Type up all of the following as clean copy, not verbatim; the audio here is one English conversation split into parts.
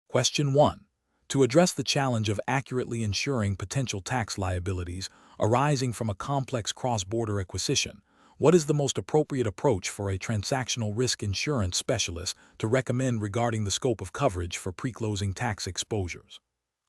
Question 1. To address the challenge of accurately insuring potential tax liabilities arising from a complex cross-border acquisition, what is the most appropriate approach for a transactional risk insurance specialist to recommend regarding the scope of coverage for pre-closing tax exposures?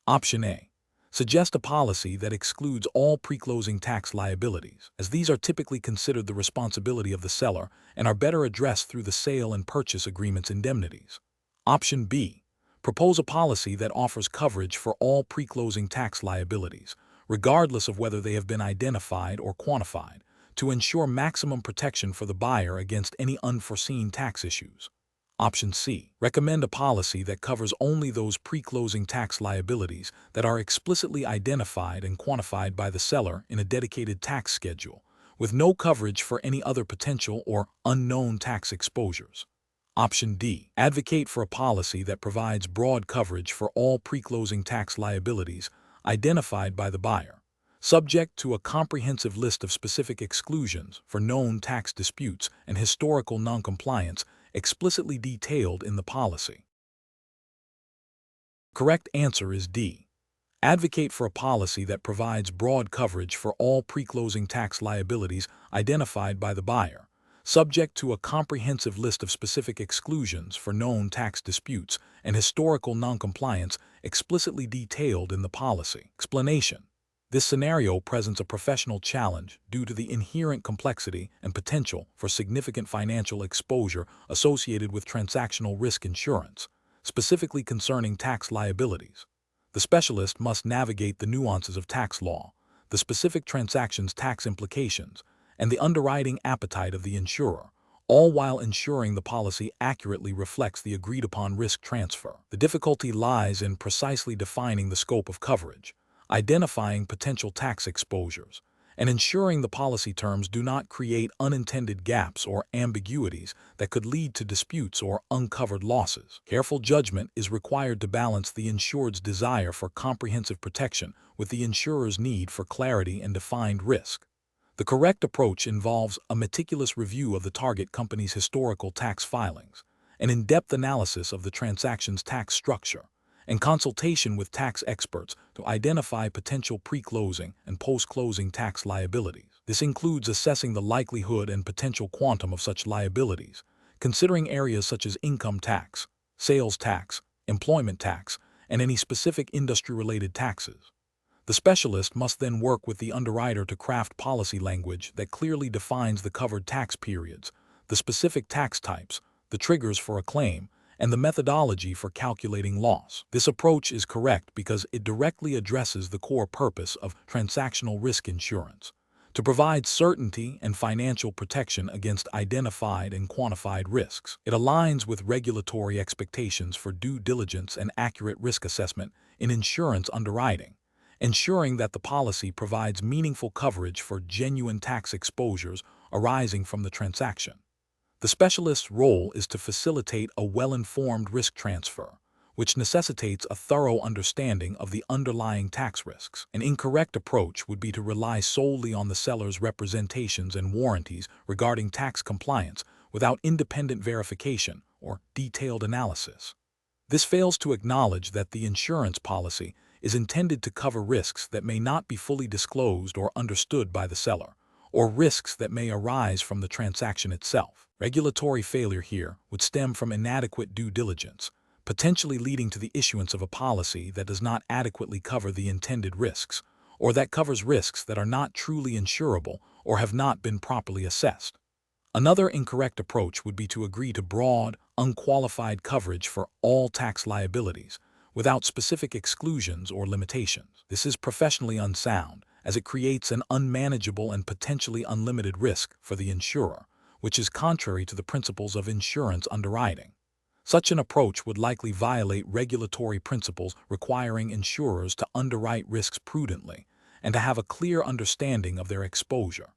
Option A. Suggest a policy that excludes all pre-closing tax liabilities, as these are typically considered the responsibility of the seller and are better addressed through the sale and purchase agreement's indemnities. Option B. Propose a policy that offers coverage for all pre-closing tax liabilities, regardless of whether they have been identified or quantified, to ensure maximum protection for the buyer against any unforeseen tax issues. Option C. Recommend a policy that covers only those pre-closing tax liabilities that are explicitly identified and quantified by the seller in a dedicated tax schedule, with no coverage for any other potential or unknown tax exposures. Option D. Advocate for a policy that provides broad coverage for all pre-closing tax liabilities identified by the buyer, subject to a comprehensive list of specific exclusions for known tax disputes and historical noncompliance explicitly detailed in the policy. Correct answer is D. Advocate for a policy that provides broad coverage for all pre-closing tax liabilities identified by the buyer, subject to a comprehensive list of specific exclusions for known tax disputes and historical noncompliance explicitly detailed in the policy. Explanation. This scenario presents a professional challenge due to the inherent complexity and potential for significant financial exposure associated with transactional risk insurance, specifically concerning tax liabilities. The specialist must navigate the nuances of tax law, the specific transaction's tax implications, and the underwriting appetite of the insurer, all while ensuring the policy accurately reflects the agreed-upon risk transfer. The difficulty lies in precisely defining the scope of coverage, identifying potential tax exposures, and ensuring the policy terms do not create unintended gaps or ambiguities that could lead to disputes or uncovered losses. Careful judgment is required to balance the insured's desire for comprehensive protection with the insurer's need for clarity and defined risk. The correct approach involves a meticulous review of the target company's historical tax filings, an in-depth analysis of the transaction's tax structure, and consultation with tax experts to identify potential pre-closing and post-closing tax liabilities. This includes assessing the likelihood and potential quantum of such liabilities, considering areas such as income tax, sales tax, employment tax, and any specific industry-related taxes. The specialist must then work with the underwriter to craft policy language that clearly defines the covered tax periods, the specific tax types, the triggers for a claim, and the methodology for calculating loss. This approach is correct because it directly addresses the core purpose of transactional risk insurance, to provide certainty and financial protection against identified and quantified risks. It aligns with regulatory expectations for due diligence and accurate risk assessment in insurance underwriting, ensuring that the policy provides meaningful coverage for genuine tax exposures arising from the transaction. The specialist's role is to facilitate a well-informed risk transfer, which necessitates a thorough understanding of the underlying tax risks. An incorrect approach would be to rely solely on the seller's representations and warranties regarding tax compliance without independent verification or detailed analysis. This fails to acknowledge that the insurance policy is intended to cover risks that may not be fully disclosed or understood by the seller, or risks that may arise from the transaction itself. Regulatory failure here would stem from inadequate due diligence, potentially leading to the issuance of a policy that does not adequately cover the intended risks, or that covers risks that are not truly insurable or have not been properly assessed. Another incorrect approach would be to agree to broad, unqualified coverage for all tax liabilities, without specific exclusions or limitations. This is professionally unsound, as it creates an unmanageable and potentially unlimited risk for the insurer, which is contrary to the principles of insurance underwriting. Such an approach would likely violate regulatory principles requiring insurers to underwrite risks prudently and to have a clear understanding of their exposure.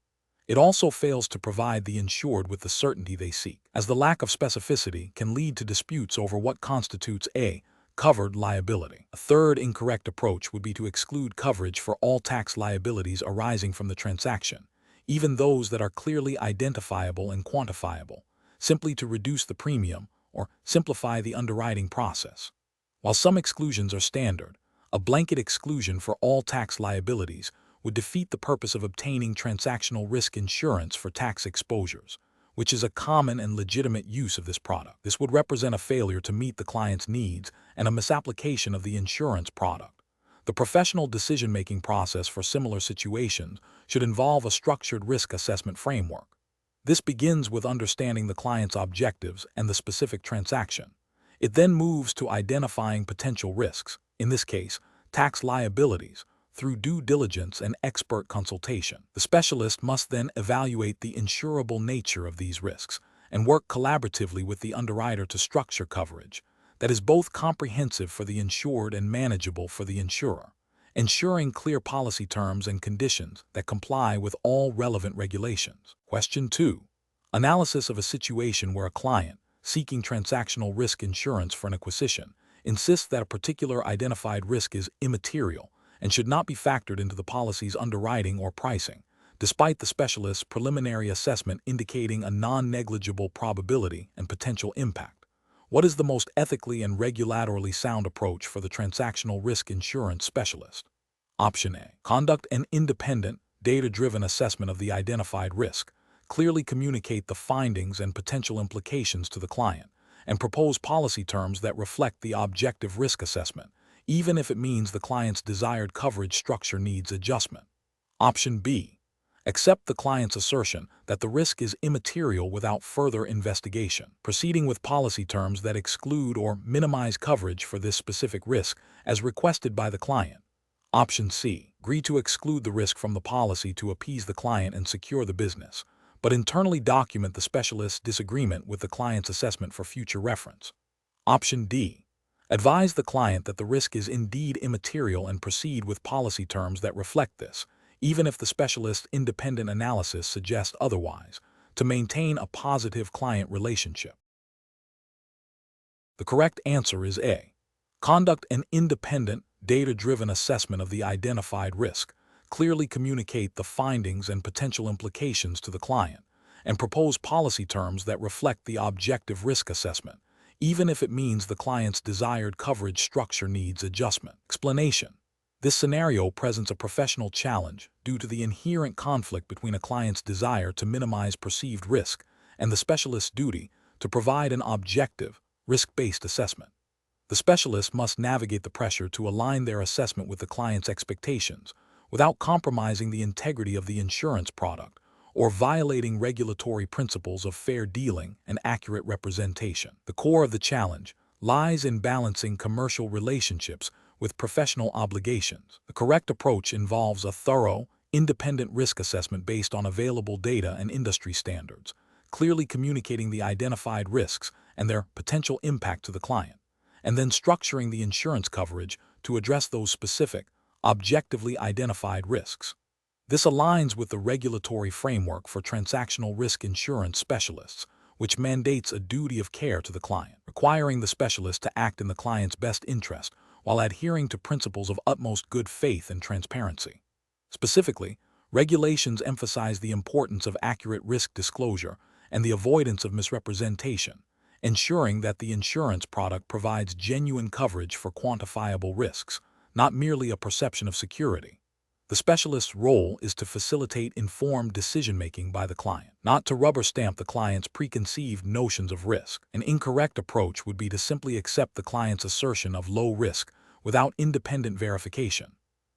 It also fails to provide the insured with the certainty they seek, as the lack of specificity can lead to disputes over what constitutes a covered liability. A third incorrect approach would be to exclude coverage for all tax liabilities arising from the transaction, even those that are clearly identifiable and quantifiable, simply to reduce the premium or simplify the underwriting process. While some exclusions are standard, a blanket exclusion for all tax liabilities would defeat the purpose of obtaining transactional risk insurance for tax exposures, which is a common and legitimate use of this product. This would represent a failure to meet the client's needs and a misapplication of the insurance product. The professional decision-making process for similar situations should involve a structured risk assessment framework. This begins with understanding the client's objectives and the specific transaction. It then moves to identifying potential risks, in this case, tax liabilities, through due diligence and expert consultation. The specialist must then evaluate the insurable nature of these risks and work collaboratively with the underwriter to structure coverage that is both comprehensive for the insured and manageable for the insurer, ensuring clear policy terms and conditions that comply with all relevant regulations. Question 2. Analysis of a situation where a client, seeking transactional risk insurance for an acquisition, insists that a particular identified risk is immaterial and should not be factored into the policy's underwriting or pricing, despite the specialist's preliminary assessment indicating a non-negligible probability and potential impact. What is the most ethically and regulatorily sound approach for the transactional risk insurance specialist? Option A. Conduct an independent, data-driven assessment of the identified risk, clearly communicate the findings and potential implications to the client, and propose policy terms that reflect the objective risk assessment, even if it means the client's desired coverage structure needs adjustment. Option B. Accept the client's assertion that the risk is immaterial without further investigation, proceeding with policy terms that exclude or minimize coverage for this specific risk as requested by the client. Option C. Agree to exclude the risk from the policy to appease the client and secure the business, but internally document the specialist's disagreement with the client's assessment for future reference. Option D. Advise the client that the risk is indeed immaterial and proceed with policy terms that reflect this, even if the specialist's independent analysis suggests otherwise, to maintain a positive client relationship. The correct answer is A. Conduct an independent, data-driven assessment of the identified risk, clearly communicate the findings and potential implications to the client, and propose policy terms that reflect the objective risk assessment, even if it means the client's desired coverage structure needs adjustment. Explanation. This scenario presents a professional challenge due to the inherent conflict between a client's desire to minimize perceived risk and the specialist's duty to provide an objective, risk-based assessment. The specialist must navigate the pressure to align their assessment with the client's expectations without compromising the integrity of the insurance product or violating regulatory principles of fair dealing and accurate representation. The core of the challenge lies in balancing commercial relationships with professional obligations. The correct approach involves a thorough, independent risk assessment based on available data and industry standards, clearly communicating the identified risks and their potential impact to the client, and then structuring the insurance coverage to address those specific, objectively identified risks. This aligns with the regulatory framework for transactional risk insurance specialists, which mandates a duty of care to the client, requiring the specialist to act in the client's best interest while adhering to principles of utmost good faith and transparency. Specifically, regulations emphasize the importance of accurate risk disclosure and the avoidance of misrepresentation, ensuring that the insurance product provides genuine coverage for quantifiable risks, not merely a perception of security. The specialist's role is to facilitate informed decision-making by the client, not to rubber stamp the client's preconceived notions of risk. An incorrect approach would be to simply accept the client's assertion of low risk without independent verification.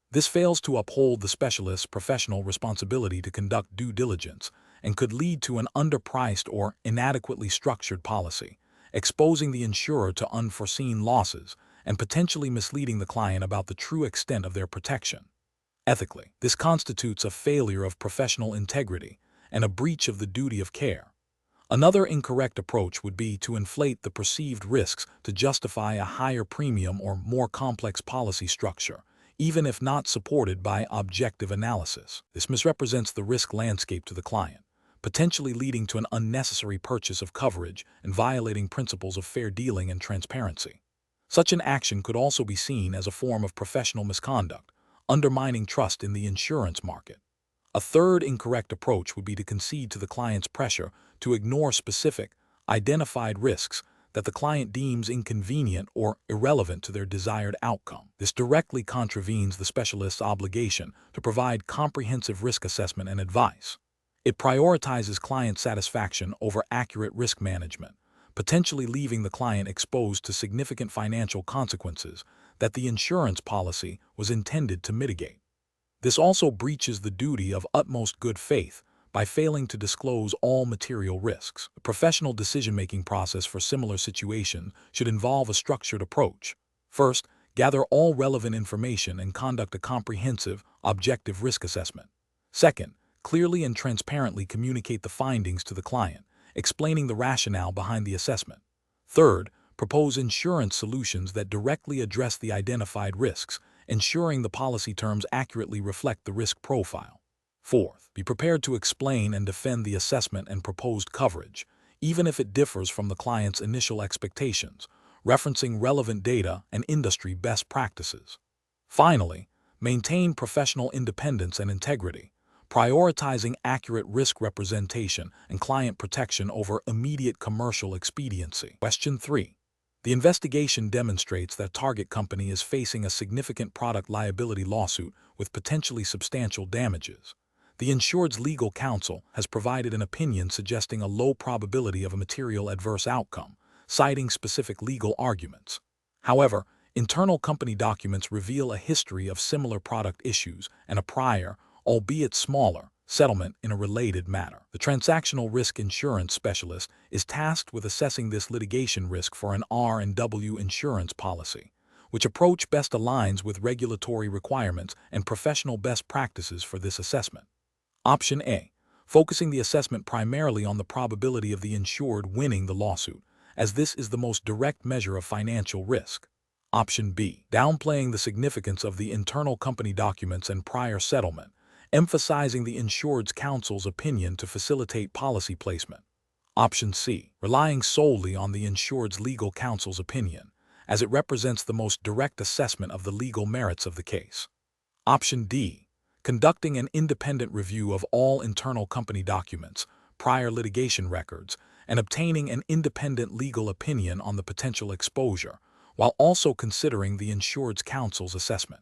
This fails to uphold the specialist's professional responsibility to conduct due diligence and could lead to an underpriced or inadequately structured policy, exposing the insurer to unforeseen losses and potentially misleading the client about the true extent of their protection. Ethically, this constitutes a failure of professional integrity and a breach of the duty of care. Another incorrect approach would be to inflate the perceived risks to justify a higher premium or more complex policy structure, even if not supported by objective analysis. This misrepresents the risk landscape to the client, potentially leading to an unnecessary purchase of coverage and violating principles of fair dealing and transparency. Such an action could also be seen as a form of professional misconduct, undermining trust in the insurance market. A third incorrect approach would be to concede to the client's pressure to ignore specific, identified risks that the client deems inconvenient or irrelevant to their desired outcome. This directly contravenes the specialist's obligation to provide comprehensive risk assessment and advice. It prioritizes client satisfaction over accurate risk management, potentially leaving the client exposed to significant financial consequences that the insurance policy was intended to mitigate. This also breaches the duty of utmost good faith by failing to disclose all material risks. The professional decision-making process for similar situations should involve a structured approach. First, gather all relevant information and conduct a comprehensive, objective risk assessment. Second, clearly and transparently communicate the findings to the client, explaining the rationale behind the assessment. Third, propose insurance solutions that directly address the identified risks, ensuring the policy terms accurately reflect the risk profile. Fourth, be prepared to explain and defend the assessment and proposed coverage, even if it differs from the client's initial expectations, referencing relevant data and industry best practices. Finally, maintain professional independence and integrity, prioritizing accurate risk representation and client protection over immediate commercial expediency. Question 3. The investigation demonstrates that target company is facing a significant product liability lawsuit with potentially substantial damages. The insured's legal counsel has provided an opinion suggesting a low probability of a material adverse outcome, citing specific legal arguments. However, internal company documents reveal a history of similar product issues and a prior, albeit smaller, settlement in a related matter. The transactional risk insurance specialist is tasked with assessing this litigation risk for an R&W insurance policy, which approach best aligns with regulatory requirements and professional best practices for this assessment. Option A, focusing the assessment primarily on the probability of the insured winning the lawsuit, as this is the most direct measure of financial risk. Option B, downplaying the significance of the internal company documents and prior settlement, emphasizing the insured's counsel's opinion to facilitate policy placement. Option C, relying solely on the insured's legal counsel's opinion, as it represents the most direct assessment of the legal merits of the case. Option D, conducting an independent review of all internal company documents, prior litigation records, and obtaining an independent legal opinion on the potential exposure, while also considering the insured's counsel's assessment.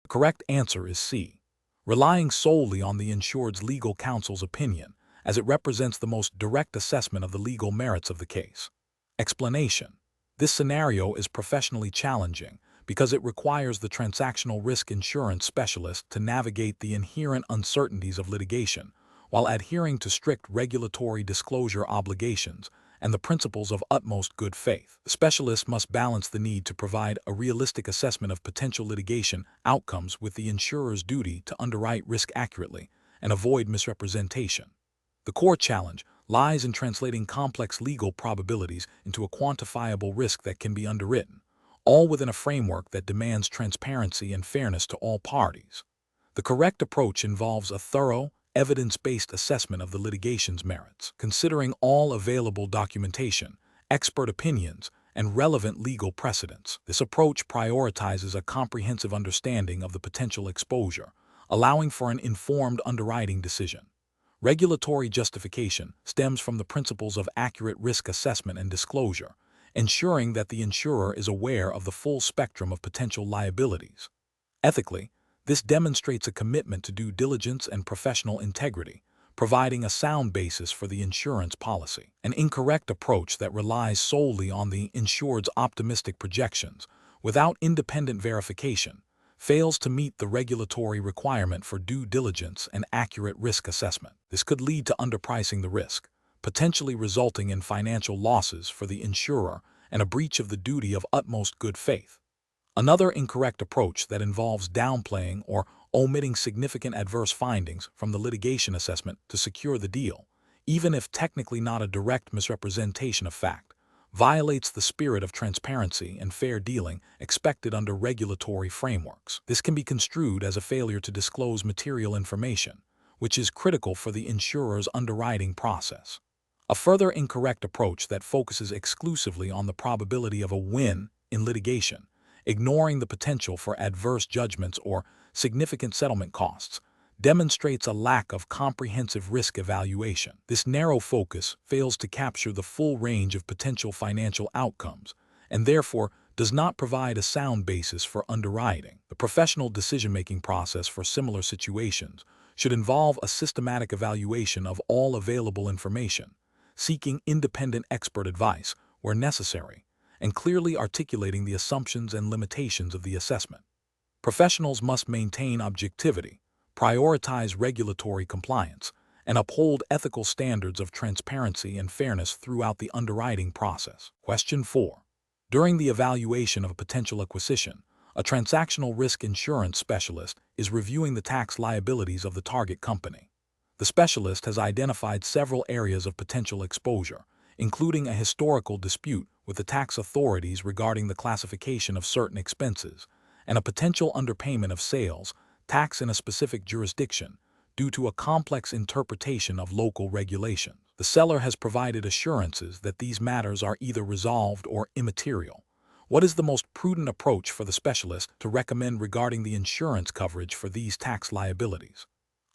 The correct answer is C, relying solely on the insured's legal counsel's opinion, as it represents the most direct assessment of the legal merits of the case. Explanation: this scenario is professionally challenging because it requires the transactional risk insurance specialist to navigate the inherent uncertainties of litigation while adhering to strict regulatory disclosure obligations and the principles of utmost good faith. The specialist must balance the need to provide a realistic assessment of potential litigation outcomes with the insurer's duty to underwrite risk accurately and avoid misrepresentation. The core challenge lies in translating complex legal probabilities into a quantifiable risk that can be underwritten, all within a framework that demands transparency and fairness to all parties. The correct approach involves a thorough, evidence-based assessment of the litigation's merits, considering all available documentation, expert opinions, and relevant legal precedents. This approach prioritizes a comprehensive understanding of the potential exposure, allowing for an informed underwriting decision. Regulatory justification stems from the principles of accurate risk assessment and disclosure, ensuring that the insurer is aware of the full spectrum of potential liabilities. Ethically, this demonstrates a commitment to due diligence and professional integrity, providing a sound basis for the insurance policy. An incorrect approach that relies solely on the insured's optimistic projections without independent verification fails to meet the regulatory requirement for due diligence and accurate risk assessment. This could lead to underpricing the risk, potentially resulting in financial losses for the insurer and a breach of the duty of utmost good faith. Another incorrect approach that involves downplaying or omitting significant adverse findings from the litigation assessment to secure the deal, even if technically not a direct misrepresentation of fact, violates the spirit of transparency and fair dealing expected under regulatory frameworks. This can be construed as a failure to disclose material information, which is critical for the insurer's underwriting process. A further incorrect approach that focuses exclusively on the probability of a win in litigation, ignoring the potential for adverse judgments or significant settlement costs, demonstrates a lack of comprehensive risk evaluation. This narrow focus fails to capture the full range of potential financial outcomes, and therefore does not provide a sound basis for underwriting. The professional decision-making process for similar situations should involve a systematic evaluation of all available information, seeking independent expert advice where necessary, and clearly articulating the assumptions and limitations of the assessment. Professionals must maintain objectivity, prioritize regulatory compliance, and uphold ethical standards of transparency and fairness throughout the underwriting process. Question 4. During the evaluation of a potential acquisition, a transactional risk insurance specialist is reviewing the tax liabilities of the target company. The specialist has identified several areas of potential exposure, including a historical dispute with the tax authorities regarding the classification of certain expenses, and a potential underpayment of sales tax in a specific jurisdiction due to a complex interpretation of local regulations. The seller has provided assurances that these matters are either resolved or immaterial. What is the most prudent approach for the specialist to recommend regarding the insurance coverage for these tax liabilities?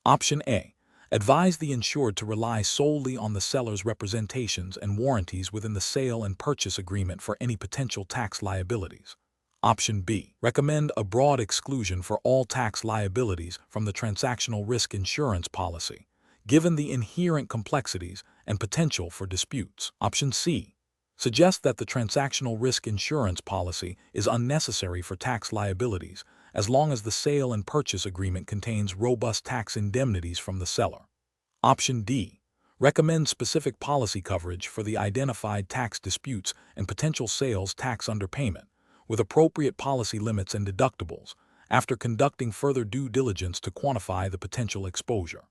Option A. Advise the insured to rely solely on the seller's representations and warranties within the sale and purchase agreement for any potential tax liabilities. Option B. Recommend a broad exclusion for all tax liabilities from the transactional risk insurance policy, given the inherent complexities and potential for disputes. Option C. Suggest that the transactional risk insurance policy is unnecessary for tax liabilities as long as the sale and purchase agreement contains robust tax indemnities from the seller. Option D. Recommend specific policy coverage for the identified tax disputes and potential sales tax underpayment, with appropriate policy limits and deductibles, after conducting further due diligence to quantify the potential exposure.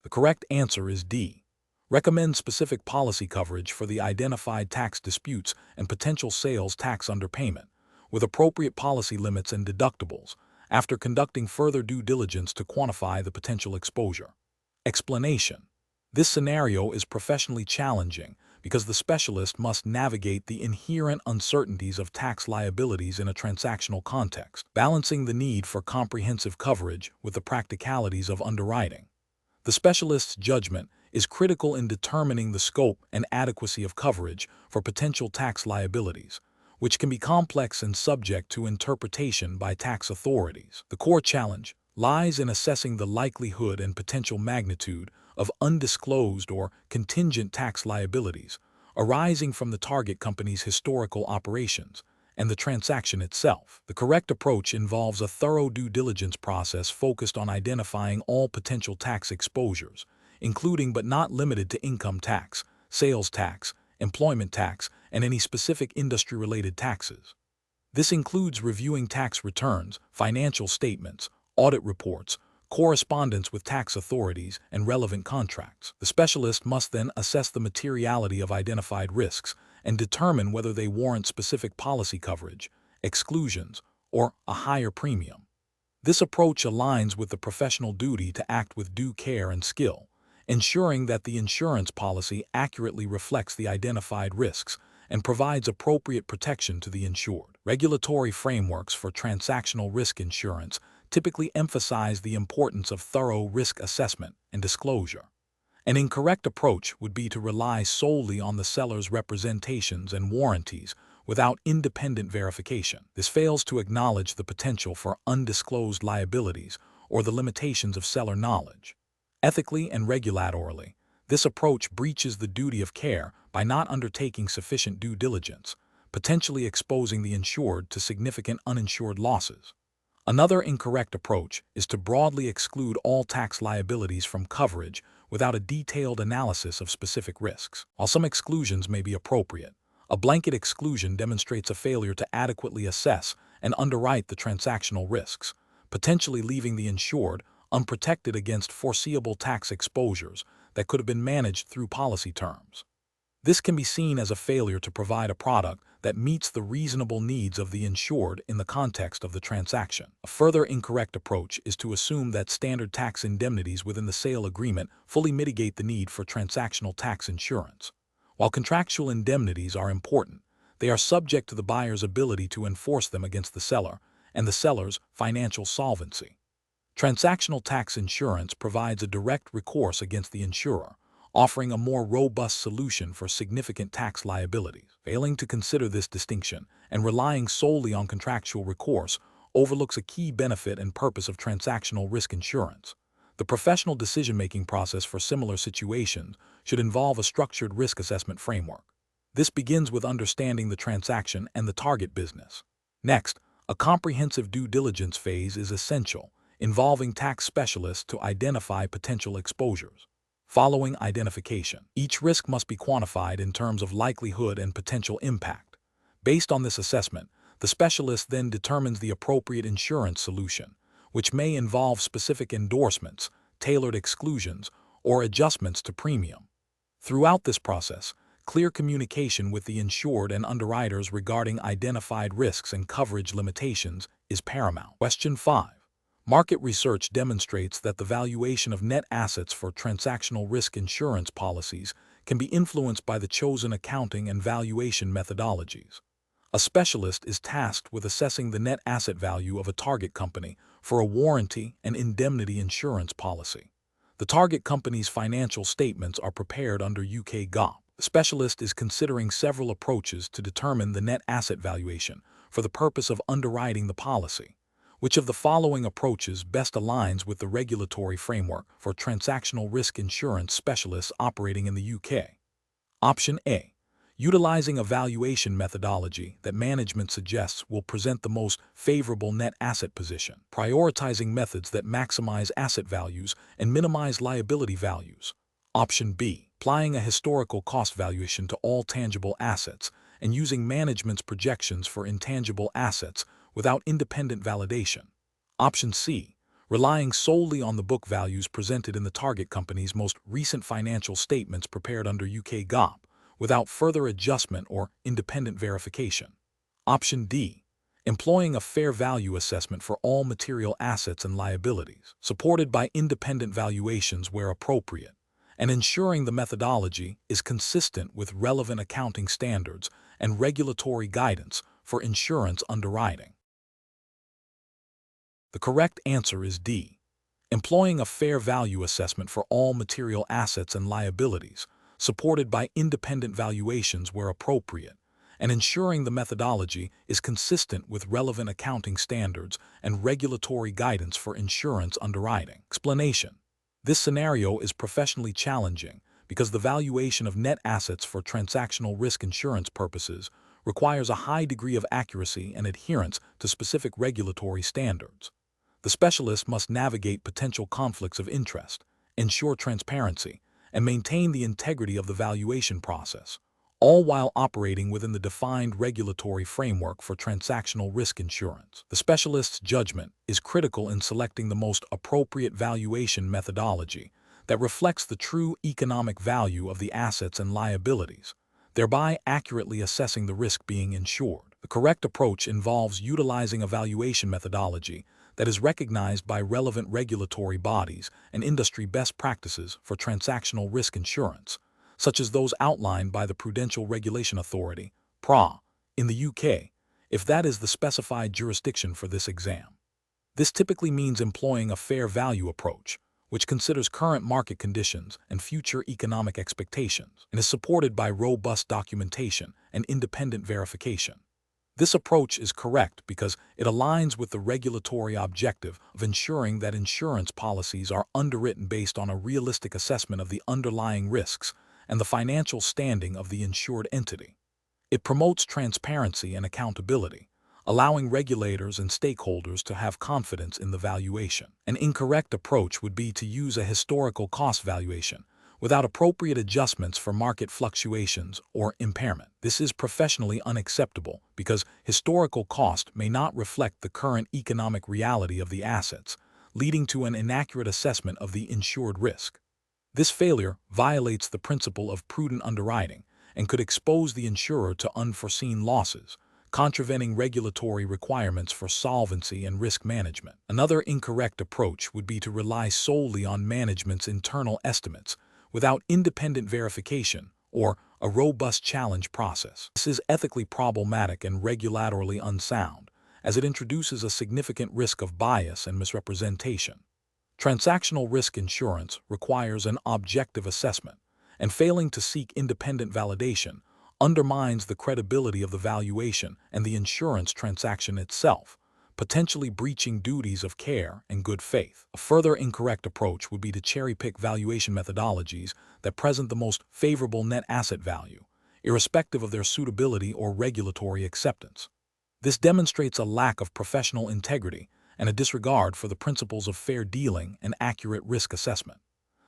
The correct answer is D. Recommend specific policy coverage for the identified tax disputes and potential sales tax underpayment, with appropriate policy limits and deductibles, after conducting further due diligence to quantify the potential exposure. Explanation. This scenario is professionally challenging because the specialist must navigate the inherent uncertainties of tax liabilities in a transactional context, balancing the need for comprehensive coverage with the practicalities of underwriting. The specialist's judgment is critical in determining the scope and adequacy of coverage for potential tax liabilities, which can be complex and subject to interpretation by tax authorities. The core challenge lies in assessing the likelihood and potential magnitude of undisclosed or contingent tax liabilities arising from the target company's historical operations and the transaction itself. The correct approach involves a thorough due diligence process focused on identifying all potential tax exposures, including but not limited to income tax, sales tax, employment tax, and any specific industry-related taxes. This includes reviewing tax returns, financial statements, audit reports, correspondence with tax authorities, and relevant contracts. The specialist must then assess the materiality of identified risks and determine whether they warrant specific policy coverage, exclusions, or a higher premium. This approach aligns with the professional duty to act with due care and skill, ensuring that the insurance policy accurately reflects the identified risks and provides appropriate protection to the insured. Regulatory frameworks for transactional risk insurance typically emphasize the importance of thorough risk assessment and disclosure. An incorrect approach would be to rely solely on the seller's representations and warranties without independent verification. This fails to acknowledge the potential for undisclosed liabilities or the limitations of seller knowledge. Ethically and regulatorily, this approach breaches the duty of care by not undertaking sufficient due diligence, potentially exposing the insured to significant uninsured losses. Another incorrect approach is to broadly exclude all tax liabilities from coverage without a detailed analysis of specific risks. While some exclusions may be appropriate, a blanket exclusion demonstrates a failure to adequately assess and underwrite the transactional risks, potentially leaving the insured unprotected against foreseeable tax exposures that could have been managed through policy terms. This can be seen as a failure to provide a product that meets the reasonable needs of the insured in the context of the transaction. A further incorrect approach is to assume that standard tax indemnities within the sale agreement fully mitigate the need for transactional tax insurance. While contractual indemnities are important, they are subject to the buyer's ability to enforce them against the seller and the seller's financial solvency. Transactional tax insurance provides a direct recourse against the insurer, offering a more robust solution for significant tax liabilities. Failing to consider this distinction and relying solely on contractual recourse overlooks a key benefit and purpose of transactional risk insurance. The professional decision-making process for similar situations should involve a structured risk assessment framework. This begins with understanding the transaction and the target business. Next, a comprehensive due diligence phase is essential, involving tax specialists to identify potential exposures. Following identification, each risk must be quantified in terms of likelihood and potential impact. Based on this assessment, the specialist then determines the appropriate insurance solution, which may involve specific endorsements, tailored exclusions, or adjustments to premium. Throughout this process, clear communication with the insured and underwriters regarding identified risks and coverage limitations is paramount. Question 5. Market research demonstrates that the valuation of net assets for transactional risk insurance policies can be influenced by the chosen accounting and valuation methodologies. A specialist is tasked with assessing the net asset value of a target company for a warranty and indemnity insurance policy. The target company's financial statements are prepared under UK GAAP. The specialist is considering several approaches to determine the net asset valuation for the purpose of underwriting the policy. Which of the following approaches best aligns with the regulatory framework for transactional risk insurance specialists operating in the UK? Option A. Utilizing a valuation methodology that management suggests will present the most favorable net asset position, prioritizing methods that maximize asset values and minimize liability values. Option B. Applying a historical cost valuation to all tangible assets and using management's projections for intangible assets without independent validation. Option C. Relying solely on the book values presented in the target company's most recent financial statements prepared under UK GAAP, without further adjustment or independent verification. Option D. Employing a fair value assessment for all material assets and liabilities, supported by independent valuations where appropriate, and ensuring the methodology is consistent with relevant accounting standards and regulatory guidance for insurance underwriting. The correct answer is D. Employing a fair value assessment for all material assets and liabilities, supported by independent valuations where appropriate, and ensuring the methodology is consistent with relevant accounting standards and regulatory guidance for insurance underwriting. Explanation. This scenario is professionally challenging because the valuation of net assets for transactional risk insurance purposes requires a high degree of accuracy and adherence to specific regulatory standards. The specialist must navigate potential conflicts of interest, ensure transparency, and maintain the integrity of the valuation process, all while operating within the defined regulatory framework for transactional risk insurance. The specialist's judgment is critical in selecting the most appropriate valuation methodology that reflects the true economic value of the assets and liabilities, thereby accurately assessing the risk being insured. The correct approach involves utilizing a valuation methodology that is recognized by relevant regulatory bodies and industry best practices for transactional risk insurance, such as those outlined by the Prudential Regulation Authority, PRA, in the UK, if that is the specified jurisdiction for this exam. This typically means employing a fair value approach, which considers current market conditions and future economic expectations, and is supported by robust documentation and independent verification. This approach is correct because it aligns with the regulatory objective of ensuring that insurance policies are underwritten based on a realistic assessment of the underlying risks and the financial standing of the insured entity. It promotes transparency and accountability, allowing regulators and stakeholders to have confidence in the valuation. An incorrect approach would be to use a historical cost valuation without appropriate adjustments for market fluctuations or impairment. This is professionally unacceptable because historical cost may not reflect the current economic reality of the assets, leading to an inaccurate assessment of the insured risk. This failure violates the principle of prudent underwriting and could expose the insurer to unforeseen losses, contravening regulatory requirements for solvency and risk management. Another incorrect approach would be to rely solely on management's internal estimates without independent verification or a robust challenge process. This is ethically problematic and regulatorily unsound, as it introduces a significant risk of bias and misrepresentation. Transactional risk insurance requires an objective assessment, and failing to seek independent validation undermines the credibility of the valuation and the insurance transaction itself, potentially breaching duties of care and good faith. A further incorrect approach would be to cherry-pick valuation methodologies that present the most favorable net asset value, irrespective of their suitability or regulatory acceptance. This demonstrates a lack of professional integrity and a disregard for the principles of fair dealing and accurate risk assessment.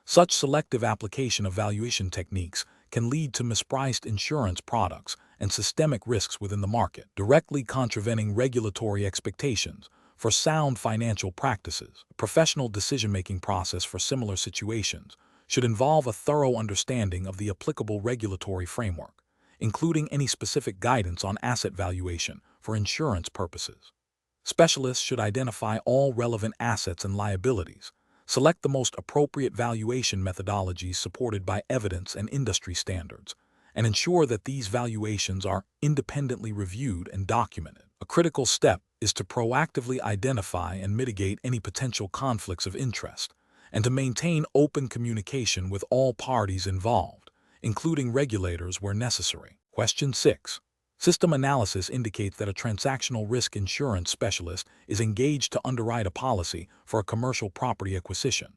Such selective application of valuation techniques can lead to mispriced insurance products and systemic risks within the market, directly contravening regulatory expectations for sound financial practices. A professional decision-making process for similar situations should involve a thorough understanding of the applicable regulatory framework, including any specific guidance on asset valuation for insurance purposes. Specialists should identify all relevant assets and liabilities, select the most appropriate valuation methodologies supported by evidence and industry standards, and ensure that these valuations are independently reviewed and documented. A critical step is to proactively identify and mitigate any potential conflicts of interest, and to maintain open communication with all parties involved, including regulators where necessary. Question 6. System analysis indicates that a transactional risk insurance specialist is engaged to underwrite a policy for a commercial property acquisition.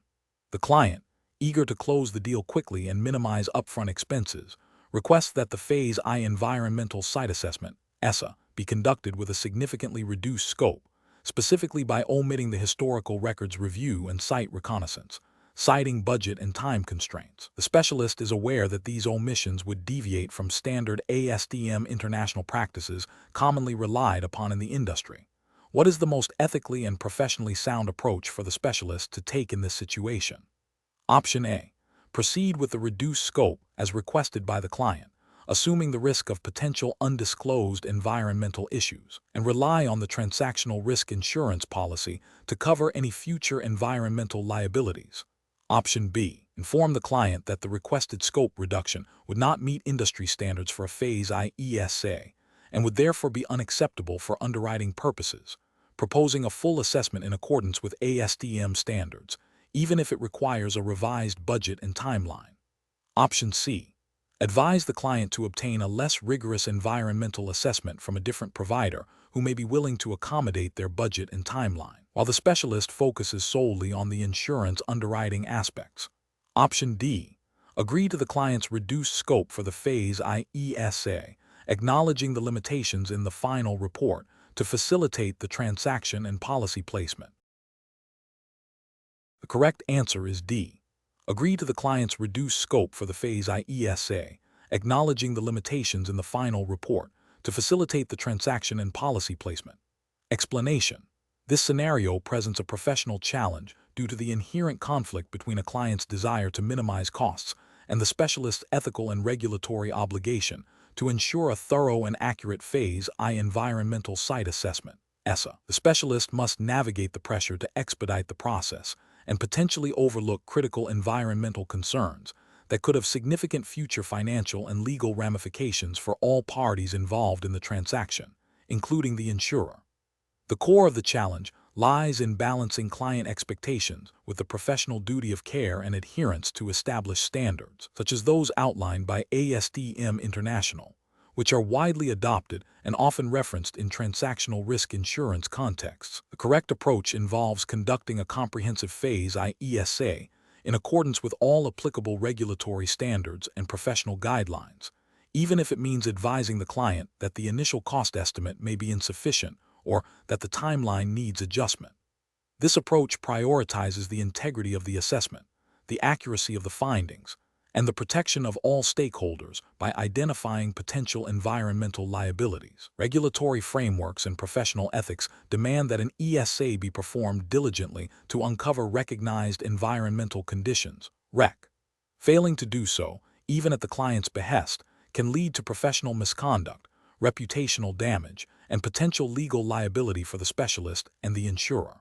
The client, eager to close the deal quickly and minimize upfront expenses, requests that the Phase I environmental site assessment (ESSA) be conducted with a significantly reduced scope, specifically by omitting the historical records review and site reconnaissance, citing budget and time constraints. The specialist is aware that these omissions would deviate from standard ASTM international practices commonly relied upon in the industry. What is the most ethically and professionally sound approach for the specialist to take in this situation? Option A. Proceed with the reduced scope as requested by the client, assuming the risk of potential undisclosed environmental issues, and rely on the transactional risk insurance policy to cover any future environmental liabilities. Option B. Inform the client that the requested scope reduction would not meet industry standards for a Phase I ESA and would therefore be unacceptable for underwriting purposes, proposing a full assessment in accordance with ASTM standards, even if it requires a revised budget and timeline. Option C. Advise the client to obtain a less rigorous environmental assessment from a different provider who may be willing to accommodate their budget and timeline, while the specialist focuses solely on the insurance underwriting aspects. Option D. Agree to the client's reduced scope for the Phase I ESA, acknowledging the limitations in the final report to facilitate the transaction and policy placement. The correct answer is D. Agree to the client's reduced scope for the Phase I ESA, acknowledging the limitations in the final report to facilitate the transaction and policy placement. Explanation. This scenario presents a professional challenge due to the inherent conflict between a client's desire to minimize costs and the specialist's ethical and regulatory obligation to ensure a thorough and accurate Phase I environmental site assessment (ESSA). The specialist must navigate the pressure to expedite the process and potentially overlook critical environmental concerns that could have significant future financial and legal ramifications for all parties involved in the transaction, including the insurer. The core of the challenge lies in balancing client expectations with the professional duty of care and adherence to established standards, such as those outlined by ASTM International, which are widely adopted and often referenced in transactional risk insurance contexts. The correct approach involves conducting a comprehensive Phase I ESA in accordance with all applicable regulatory standards and professional guidelines, even if it means advising the client that the initial cost estimate may be insufficient or that the timeline needs adjustment. This approach prioritizes the integrity of the assessment, the accuracy of the findings, and the protection of all stakeholders by identifying potential environmental liabilities. Regulatory frameworks and professional ethics demand that an ESA be performed diligently to uncover recognized environmental conditions, REC. Failing to do so, even at the client's behest, can lead to professional misconduct, reputational damage, and potential legal liability for the specialist and the insurer.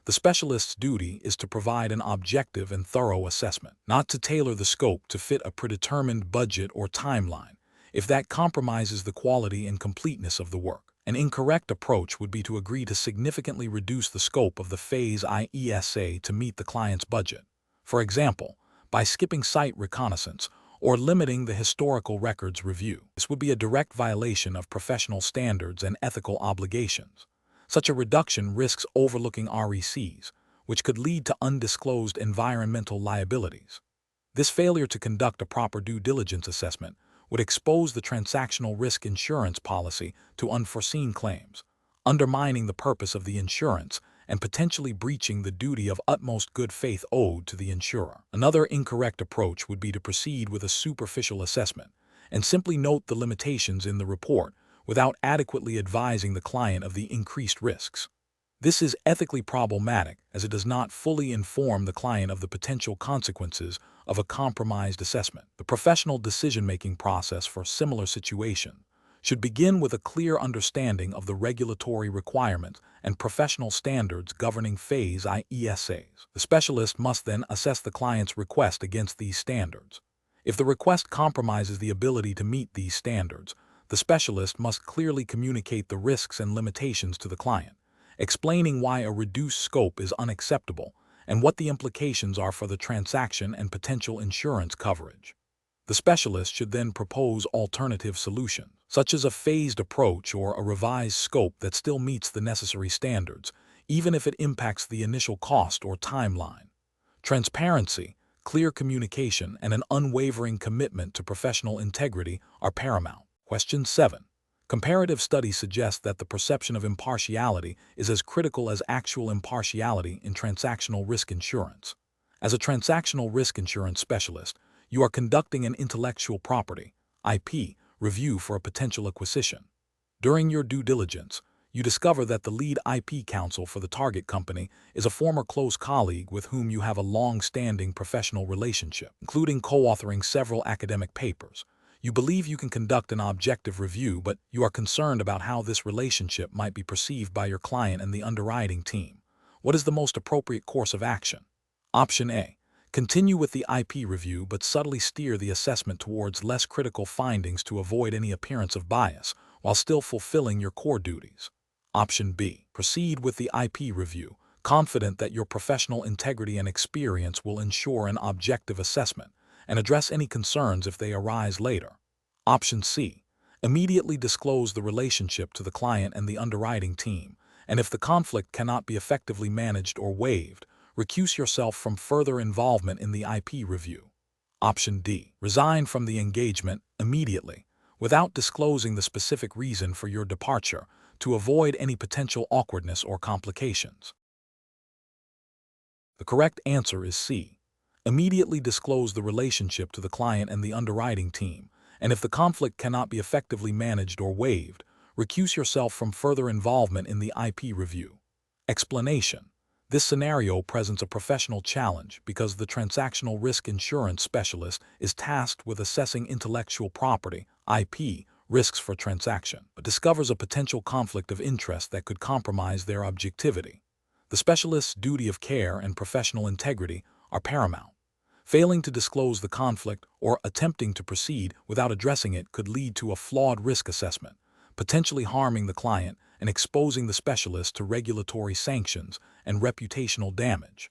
The specialist's duty is to provide an objective and thorough assessment, not to tailor the scope to fit a predetermined budget or timeline, if that compromises the quality and completeness of the work. An incorrect approach would be to agree to significantly reduce the scope of the Phase I ESA to meet the client's budget. For example, by skipping site reconnaissance or limiting the historical records review. This would be a direct violation of professional standards and ethical obligations. Such a reduction risks overlooking RECs, which could lead to undisclosed environmental liabilities. This failure to conduct a proper due diligence assessment would expose the transactional risk insurance policy to unforeseen claims, undermining the purpose of the insurance and potentially breaching the duty of utmost good faith owed to the insurer. Another incorrect approach would be to proceed with a superficial assessment and simply note the limitations in the report without adequately advising the client of the increased risks. This is ethically problematic as it does not fully inform the client of the potential consequences of a compromised assessment. The professional decision-making process for similar situations should begin with a clear understanding of the regulatory requirements and professional standards governing Phase I ESAs. The specialist must then assess the client's request against these standards. If the request compromises the ability to meet these standards, the specialist must clearly communicate the risks and limitations to the client, explaining why a reduced scope is unacceptable and what the implications are for the transaction and potential insurance coverage. The specialist should then propose alternative solutions, such as a phased approach or a revised scope that still meets the necessary standards, even if it impacts the initial cost or timeline. Transparency, clear communication, and an unwavering commitment to professional integrity are paramount. Question 7. Comparative studies suggest that the perception of impartiality is as critical as actual impartiality in transactional risk insurance. As a transactional risk insurance specialist, you are conducting an intellectual property (IP) review for a potential acquisition. During your due diligence, you discover that the lead IP counsel for the target company is a former close colleague with whom you have a long-standing professional relationship, including co-authoring several academic papers. You believe you can conduct an objective review, but you are concerned about how this relationship might be perceived by your client and the underwriting team. What is the most appropriate course of action? Option A. Continue with the IP review but subtly steer the assessment towards less critical findings to avoid any appearance of bias, while still fulfilling your core duties. Option B. Proceed with the IP review, confident that your professional integrity and experience will ensure an objective assessment, and address any concerns if they arise later. Option C. Immediately disclose the relationship to the client and the underwriting team, and if the conflict cannot be effectively managed or waived, recuse yourself from further involvement in the IP review. Option D. Resign from the engagement immediately, without disclosing the specific reason for your departure, to avoid any potential awkwardness or complications. The correct answer is C. Immediately disclose the relationship to the client and the underwriting team, and if the conflict cannot be effectively managed or waived, recuse yourself from further involvement in the IP review. Explanation. This scenario presents a professional challenge because the transactional risk insurance specialist is tasked with assessing intellectual property (IP) risks for transaction, but discovers a potential conflict of interest that could compromise their objectivity. The specialist's duty of care and professional integrity are paramount. Failing to disclose the conflict or attempting to proceed without addressing it could lead to a flawed risk assessment, potentially harming the client and exposing the specialist to regulatory sanctions and reputational damage.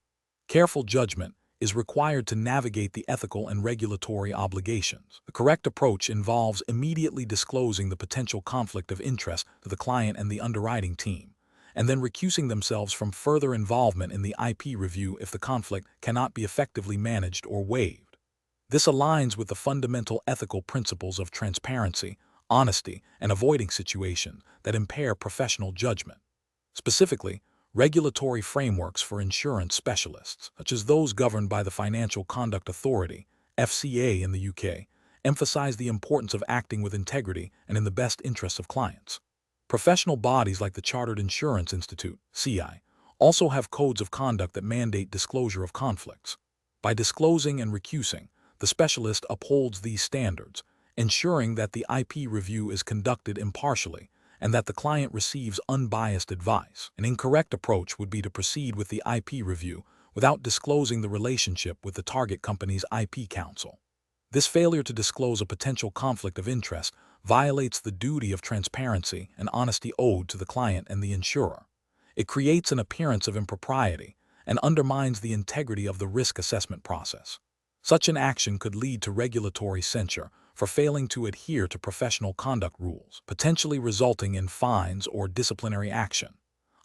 Careful judgment is required to navigate the ethical and regulatory obligations. The correct approach involves immediately disclosing the potential conflict of interest to the client and the underwriting team, and then recusing themselves from further involvement in the IP review if the conflict cannot be effectively managed or waived. This aligns with the fundamental ethical principles of transparency, honesty, and avoiding situations that impair professional judgment. Specifically, regulatory frameworks for insurance specialists, such as those governed by the Financial Conduct Authority, FCA in the UK, emphasize the importance of acting with integrity and in the best interests of clients. Professional bodies like the Chartered Insurance Institute, CI, also have codes of conduct that mandate disclosure of conflicts. By disclosing and recusing, the specialist upholds these standards, ensuring that the IP review is conducted impartially and that the client receives unbiased advice. An incorrect approach would be to proceed with the IP review without disclosing the relationship with the target company's IP counsel. This failure to disclose a potential conflict of interest violates the duty of transparency and honesty owed to the client and the insurer. It creates an appearance of impropriety and undermines the integrity of the risk assessment process. Such an action could lead to regulatory censure for failing to adhere to professional conduct rules, potentially resulting in fines or disciplinary action.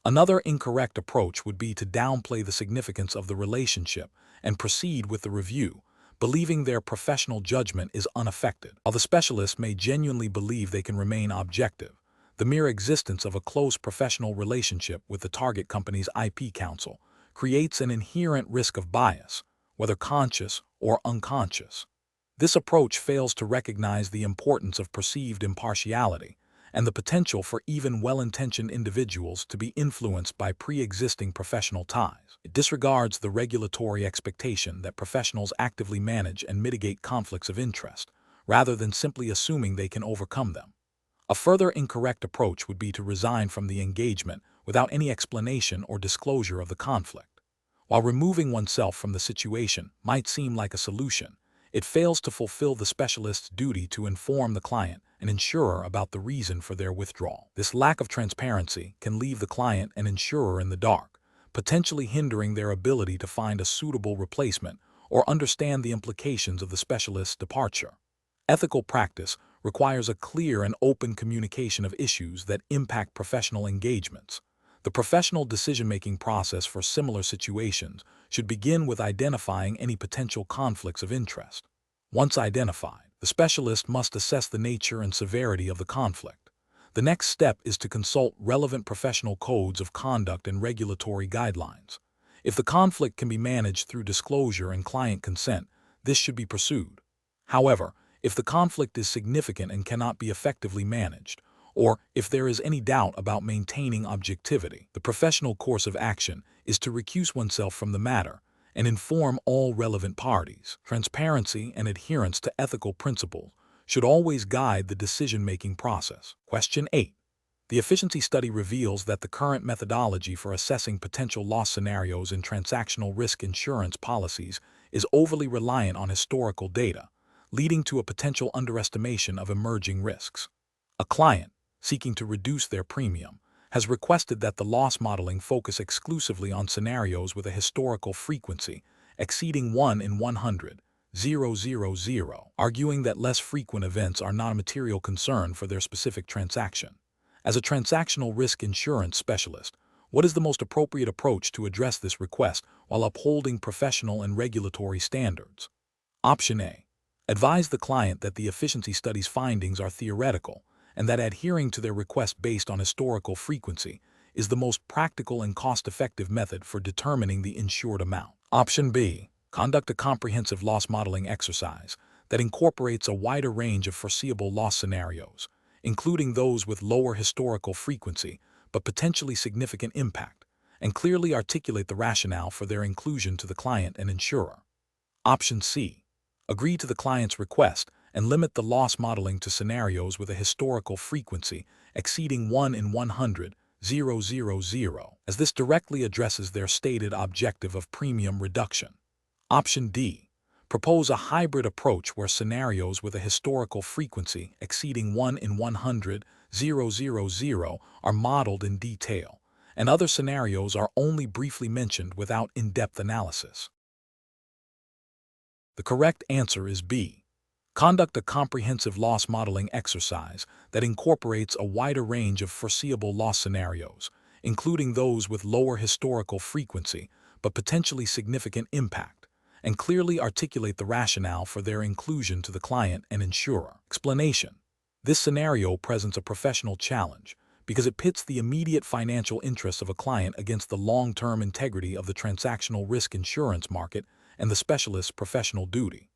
Another incorrect approach would be to downplay the significance of the relationship and proceed with the review, believing their professional judgment is unaffected. While the specialist may genuinely believe they can remain objective, the mere existence of a close professional relationship with the target company's IP counsel creates an inherent risk of bias, whether conscious or unconscious. This approach fails to recognize the importance of perceived impartiality and the potential for even well-intentioned individuals to be influenced by pre-existing professional ties. It disregards the regulatory expectation that professionals actively manage and mitigate conflicts of interest, rather than simply assuming they can overcome them. A further incorrect approach would be to resign from the engagement without any explanation or disclosure of the conflict. While removing oneself from the situation might seem like a solution, it fails to fulfill the specialist's duty to inform the client and insurer about the reason for their withdrawal. This lack of transparency can leave the client and insurer in the dark, potentially hindering their ability to find a suitable replacement or understand the implications of the specialist's departure. Ethical practice requires a clear and open communication of issues that impact professional engagements. The professional decision-making process for similar situations should begin with identifying any potential conflicts of interest. Once identified, the specialist must assess the nature and severity of the conflict. The next step is to consult relevant professional codes of conduct and regulatory guidelines. If the conflict can be managed through disclosure and client consent, this should be pursued. However, if the conflict is significant and cannot be effectively managed, or if there is any doubt about maintaining objectivity, the professional course of action is to recuse oneself from the matter and inform all relevant parties. Transparency and adherence to ethical principles should always guide the decision-making process. Question 8. The efficiency study reveals that the current methodology for assessing potential loss scenarios in transactional risk insurance policies is overly reliant on historical data, leading to a potential underestimation of emerging risks. A client, seeking to reduce their premium, has requested that the loss modeling focus exclusively on scenarios with a historical frequency exceeding 1 in 100,000, arguing that less frequent events are not a material concern for their specific transaction. As a transactional risk insurance specialist, what is the most appropriate approach to address this request while upholding professional and regulatory standards? Option A. Advise the client that the efficiency study's findings are theoretical and that adhering to their request based on historical frequency is the most practical and cost-effective method for determining the insured amount. Option B. Conduct a comprehensive loss modeling exercise that incorporates a wider range of foreseeable loss scenarios, including those with lower historical frequency but potentially significant impact, and clearly articulate the rationale for their inclusion to the client and insurer. Option C. Agree to the client's request and limit the loss modeling to scenarios with a historical frequency exceeding 1 in 100,000, as this directly addresses their stated objective of premium reduction. Option D. Propose a hybrid approach where scenarios with a historical frequency exceeding 1 in 100,000 are modeled in detail, and other scenarios are only briefly mentioned without in-depth analysis. The correct answer is B. Conduct a comprehensive loss modeling exercise that incorporates a wider range of foreseeable loss scenarios, including those with lower historical frequency but potentially significant impact, and clearly articulate the rationale for their inclusion to the client and insurer. Explanation. This scenario presents a professional challenge because it pits the immediate financial interests of a client against the long-term integrity of the transactional risk insurance market and the specialist's professional duty.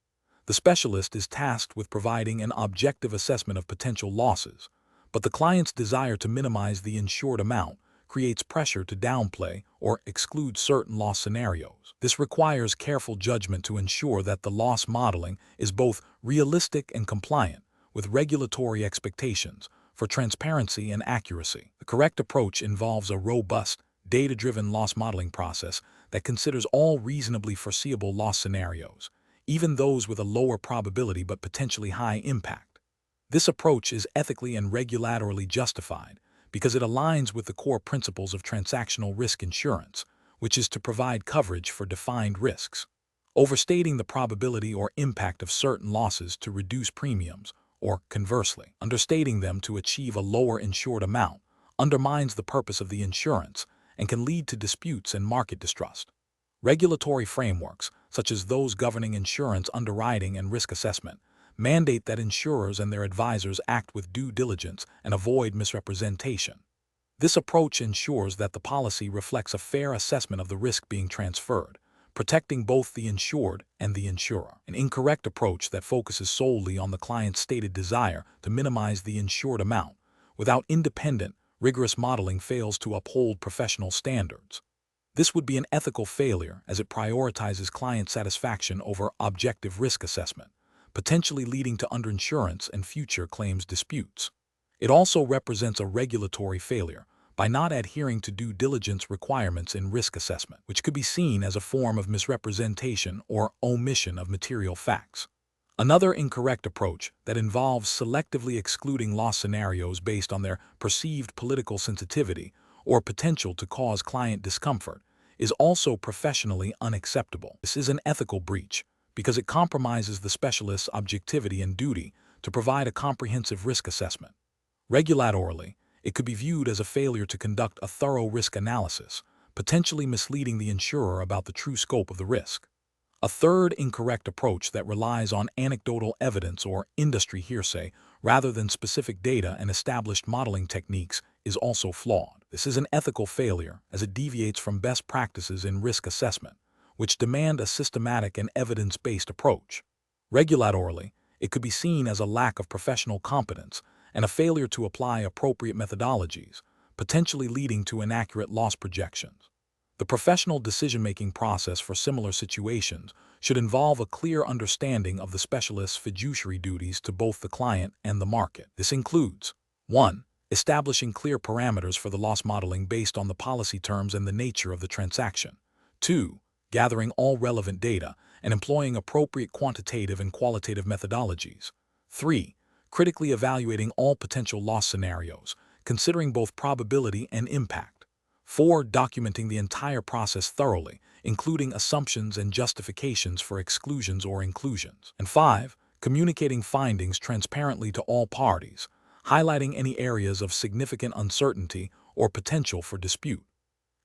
The specialist is tasked with providing an objective assessment of potential losses, but the client's desire to minimize the insured amount creates pressure to downplay or exclude certain loss scenarios. This requires careful judgment to ensure that the loss modeling is both realistic and compliant with regulatory expectations for transparency and accuracy. The correct approach involves a robust, data-driven loss modeling process that considers all reasonably foreseeable loss scenarios, even those with a lower probability but potentially high impact. This approach is ethically and regulatorily justified because it aligns with the core principles of transactional risk insurance, which is to provide coverage for defined risks. Overstating the probability or impact of certain losses to reduce premiums, or conversely, understating them to achieve a lower insured amount, undermines the purpose of the insurance and can lead to disputes and market distrust. Regulatory frameworks, such as those governing insurance underwriting and risk assessment, mandate that insurers and their advisors act with due diligence and avoid misrepresentation. This approach ensures that the policy reflects a fair assessment of the risk being transferred, protecting both the insured and the insurer. An incorrect approach that focuses solely on the client's stated desire to minimize the insured amount, without independent, rigorous modeling, fails to uphold professional standards. This would be an ethical failure as it prioritizes client satisfaction over objective risk assessment, potentially leading to underinsurance and future claims disputes. It also represents a regulatory failure by not adhering to due diligence requirements in risk assessment, which could be seen as a form of misrepresentation or omission of material facts. Another incorrect approach that involves selectively excluding loss scenarios based on their perceived political sensitivity or potential to cause client discomfort is also professionally unacceptable. This is an ethical breach because it compromises the specialist's objectivity and duty to provide a comprehensive risk assessment. Regulatorily, it could be viewed as a failure to conduct a thorough risk analysis, potentially misleading the insurer about the true scope of the risk. A third incorrect approach that relies on anecdotal evidence or industry hearsay rather than specific data and established modeling techniques is also flawed. This is an ethical failure as it deviates from best practices in risk assessment, which demand a systematic and evidence-based approach. Regulatorily, it could be seen as a lack of professional competence and a failure to apply appropriate methodologies, potentially leading to inaccurate loss projections. The professional decision-making process for similar situations should involve a clear understanding of the specialist's fiduciary duties to both the client and the market. This includes 1. Establishing clear parameters for the loss modeling based on the policy terms and the nature of the transaction. 2. Gathering all relevant data and employing appropriate quantitative and qualitative methodologies. 3. Critically evaluating all potential loss scenarios, considering both probability and impact. 4. Documenting the entire process thoroughly, including assumptions and justifications for exclusions or inclusions. And 5. Communicating findings transparently to all parties, highlighting any areas of significant uncertainty or potential for dispute.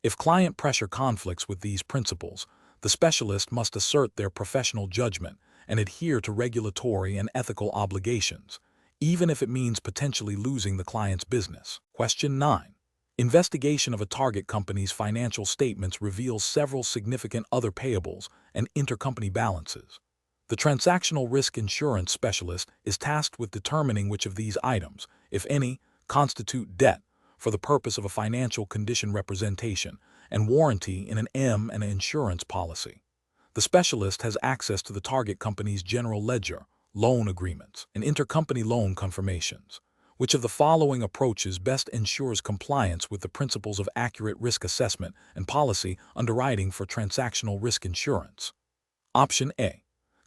If client pressure conflicts with these principles, the specialist must assert their professional judgment and adhere to regulatory and ethical obligations, even if it means potentially losing the client's business. Question 9. Investigation of a target company's financial statements reveals several significant other payables and intercompany balances. The transactional risk insurance specialist is tasked with determining which of these items, if any, constitute debt for the purpose of a financial condition representation and warranty in an M and an insurance policy. The specialist has access to the target company's general ledger, loan agreements, and intercompany loan confirmations. Which of the following approaches best ensures compliance with the principles of accurate risk assessment and policy underwriting for transactional risk insurance? Option A.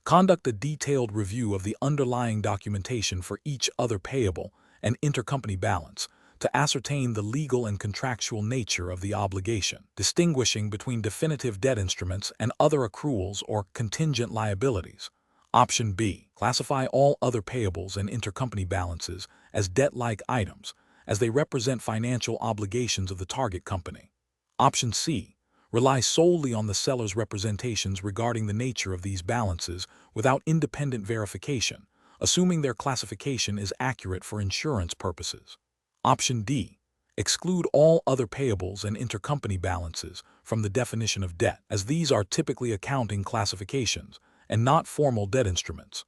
Conduct a detailed review of the underlying documentation for each other payable and intercompany balance to ascertain the legal and contractual nature of the obligation, distinguishing between definitive debt instruments and other accruals or contingent liabilities. Option B. Classify all other payables and intercompany balances as debt-like items, as they represent financial obligations of the target company. Option C. Rely solely on the seller's representations regarding the nature of these balances without independent verification, assuming their classification is accurate for insurance purposes. Option D. Exclude all other payables and intercompany balances from the definition of debt, as these are typically accounting classifications and not formal debt instruments.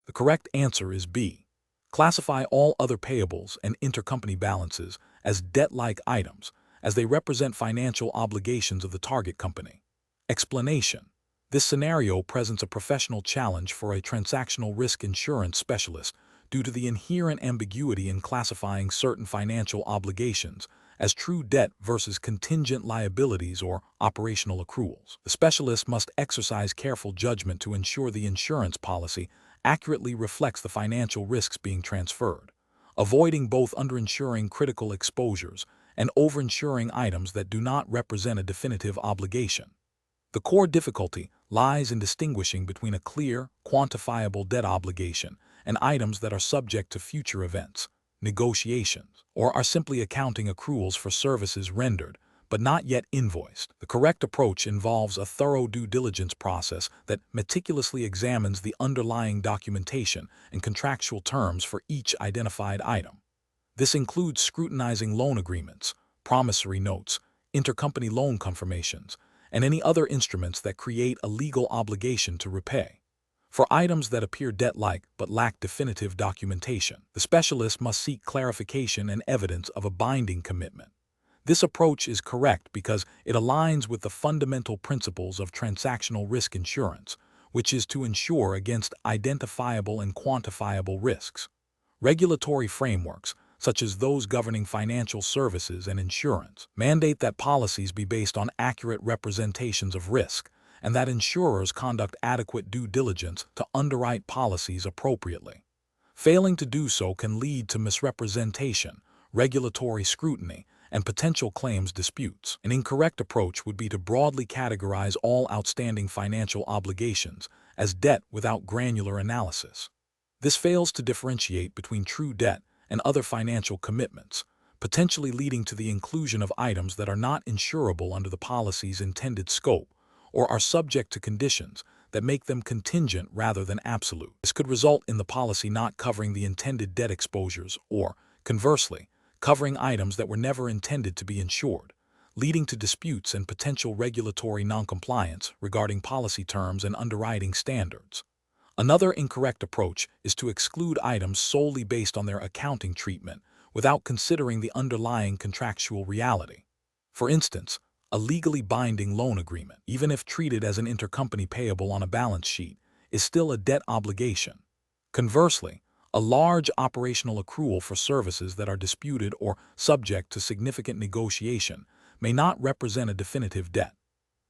The correct answer is B. Classify all other payables and intercompany balances as debt-like items, as they represent financial obligations of the target company. Explanation. This scenario presents a professional challenge for a transactional risk insurance specialist due to the inherent ambiguity in classifying certain financial obligations as true debt versus contingent liabilities or operational accruals. The specialist must exercise careful judgment to ensure the insurance policy accurately reflects the financial risks being transferred, avoiding both underinsuring critical exposures and overinsuring items that do not represent a definitive obligation. The core difficulty lies in distinguishing between a clear, quantifiable debt obligation and items that are subject to future events, negotiations, or are simply accounting accruals for services rendered but not yet invoiced. The correct approach involves a thorough due diligence process that meticulously examines the underlying documentation and contractual terms for each identified item. This includes scrutinizing loan agreements, promissory notes, intercompany loan confirmations, and any other instruments that create a legal obligation to repay. For items that appear debt-like but lack definitive documentation, the specialist must seek clarification and evidence of a binding commitment. This approach is correct because it aligns with the fundamental principles of transactional risk insurance, which is to insure against identifiable and quantifiable risks. Regulatory frameworks, such as those governing financial services and insurance, mandate that policies be based on accurate representations of risk and that insurers conduct adequate due diligence to underwrite policies appropriately. Failing to do so can lead to misrepresentation, regulatory scrutiny, and potential claims disputes. An incorrect approach would be to broadly categorize all outstanding financial obligations as debt without granular analysis. This fails to differentiate between true debt and other financial commitments, potentially leading to the inclusion of items that are not insurable under the policy's intended scope or are subject to conditions that make them contingent rather than absolute. This could result in the policy not covering the intended debt exposures or, conversely, covering items that were never intended to be insured, leading to disputes and potential regulatory noncompliance regarding policy terms and underwriting standards. Another incorrect approach is to exclude items solely based on their accounting treatment without considering the underlying contractual reality. For instance, a legally binding loan agreement, even if treated as an intercompany payable on a balance sheet, is still a debt obligation. Conversely, a large operational accrual for services that are disputed or subject to significant negotiation may not represent a definitive debt.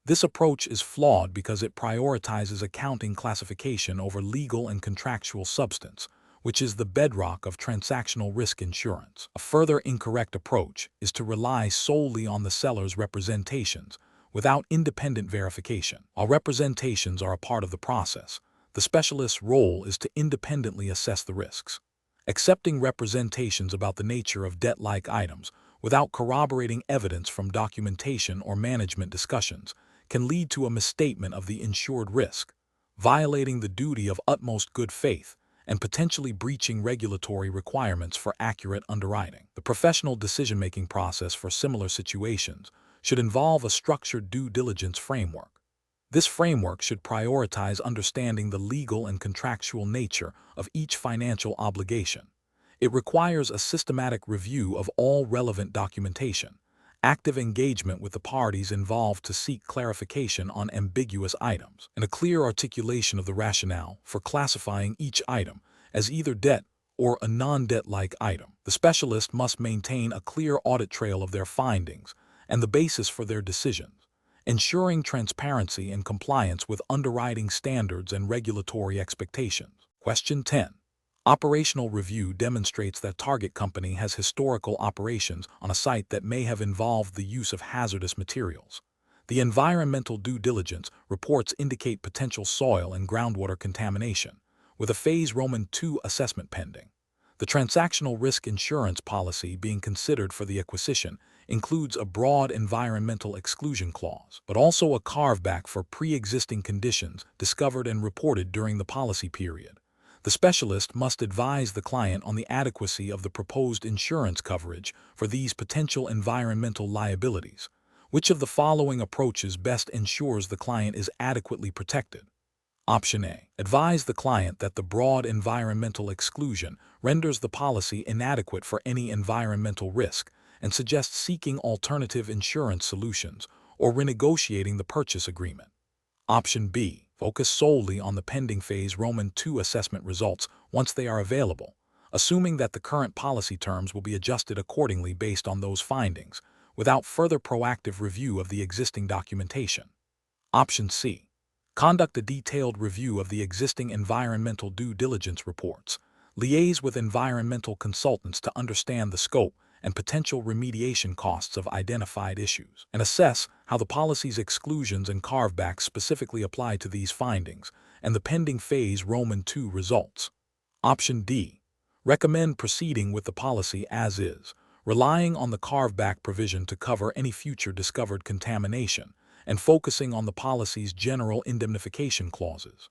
This approach is flawed because it prioritizes accounting classification over legal and contractual substance, which is the bedrock of transactional risk insurance. A further incorrect approach is to rely solely on the seller's representations without independent verification. While representations are a part of the process, the specialist's role is to independently assess the risks. Accepting representations about the nature of debt-like items without corroborating evidence from documentation or management discussions can lead to a misstatement of the insured risk, violating the duty of utmost good faith and potentially breaching regulatory requirements for accurate underwriting. The professional decision-making process for similar situations should involve a structured due diligence framework. This framework should prioritize understanding the legal and contractual nature of each financial obligation. It requires a systematic review of all relevant documentation, active engagement with the parties involved to seek clarification on ambiguous items, and a clear articulation of the rationale for classifying each item as either debt or a non-debt-like item. The specialist must maintain a clear audit trail of their findings and the basis for their decisions, ensuring transparency and compliance with underwriting standards and regulatory expectations. Question 10. Operational review demonstrates that target company has historical operations on a site that may have involved the use of hazardous materials. The environmental due diligence reports indicate potential soil and groundwater contamination, with a Phase Roman II assessment pending. The transactional risk insurance policy being considered for the acquisition includes a broad environmental exclusion clause, but also a carve-back for pre-existing conditions discovered and reported during the policy period. The specialist must advise the client on the adequacy of the proposed insurance coverage for these potential environmental liabilities. Which of the following approaches best ensures the client is adequately protected? Option A. Advise the client that the broad environmental exclusion renders the policy inadequate for any environmental risk and suggest seeking alternative insurance solutions or renegotiating the purchase agreement. Option B. Focus solely on the pending Phase Roman II assessment results once they are available, assuming that the current policy terms will be adjusted accordingly based on those findings, without further proactive review of the existing documentation. Option C. Conduct a detailed review of the existing environmental due diligence reports. Liaise with environmental consultants to understand the scope and potential remediation costs of identified issues, and assess how the policy's exclusions and carvebacks specifically apply to these findings and the pending Phase Roman II results. Option D. Recommend proceeding with the policy as is, relying on the carve-back provision to cover any future discovered contamination, and focusing on the policy's general indemnification clauses.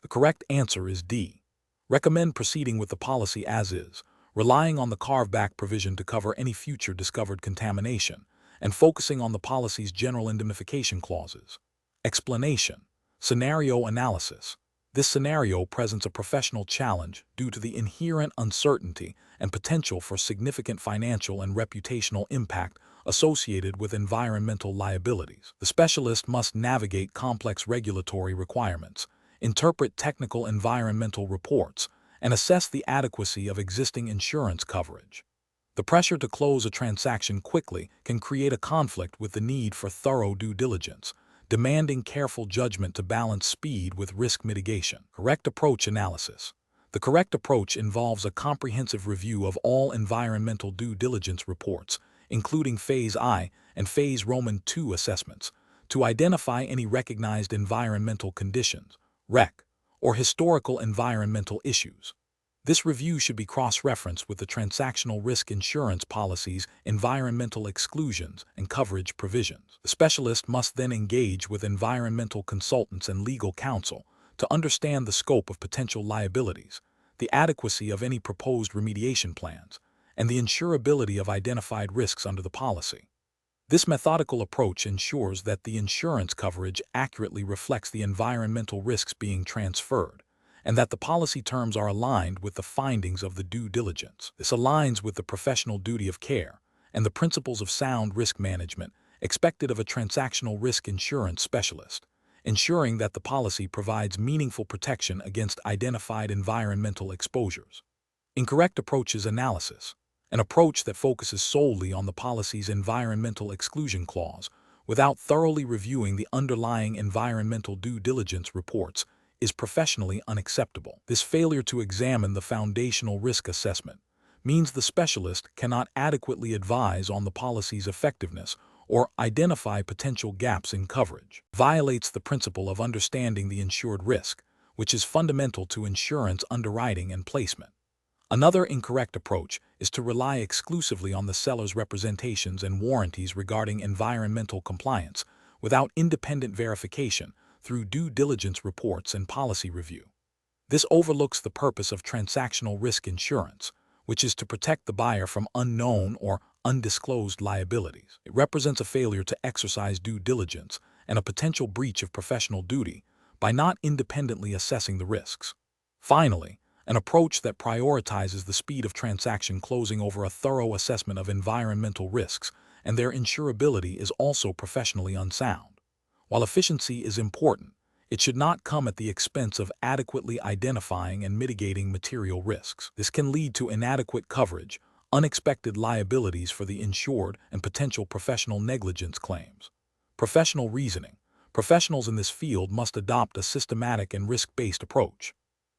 The correct answer is D. Recommend proceeding with the policy as is, relying on the carve-back provision to cover any future discovered contamination, and focusing on the policy's general indemnification clauses. Explanation. Scenario analysis. This scenario presents a professional challenge due to the inherent uncertainty and potential for significant financial and reputational impact associated with environmental liabilities. The specialist must navigate complex regulatory requirements, interpret technical environmental reports, and assess the adequacy of existing insurance coverage. The pressure to close a transaction quickly can create a conflict with the need for thorough due diligence, demanding careful judgment to balance speed with risk mitigation. Correct approach analysis. The correct approach involves a comprehensive review of all environmental due diligence reports, including Phase I and Phase Roman II assessments, to identify any recognized environmental conditions, REC, or historical environmental issues. This review should be cross-referenced with the transactional risk insurance policy's environmental exclusions and coverage provisions. The specialist must then engage with environmental consultants and legal counsel to understand the scope of potential liabilities, the adequacy of any proposed remediation plans, and the insurability of identified risks under the policy. This methodical approach ensures that the insurance coverage accurately reflects the environmental risks being transferred, and that the policy terms are aligned with the findings of the due diligence. This aligns with the professional duty of care and the principles of sound risk management expected of a transactional risk insurance specialist, ensuring that the policy provides meaningful protection against identified environmental exposures. Incorrect approaches analysis. An approach that focuses solely on the policy's environmental exclusion clause without thoroughly reviewing the underlying environmental due diligence reports is professionally unacceptable. This failure to examine the foundational risk assessment means the specialist cannot adequately advise on the policy's effectiveness or identify potential gaps in coverage. Violates the principle of understanding the insured risk, which is fundamental to insurance underwriting and placement. Another incorrect approach is to rely exclusively on the seller's representations and warranties regarding environmental compliance without independent verification through due diligence reports and policy review. This overlooks the purpose of transactional risk insurance, which is to protect the buyer from unknown or undisclosed liabilities. It represents a failure to exercise due diligence and a potential breach of professional duty by not independently assessing the risks. Finally, an approach that prioritizes the speed of transaction closing over a thorough assessment of environmental risks and their insurability is also professionally unsound. While efficiency is important, it should not come at the expense of adequately identifying and mitigating material risks. This can lead to inadequate coverage, unexpected liabilities for the insured, and potential professional negligence claims. Professional reasoning. Professionals in this field must adopt a systematic and risk-based approach.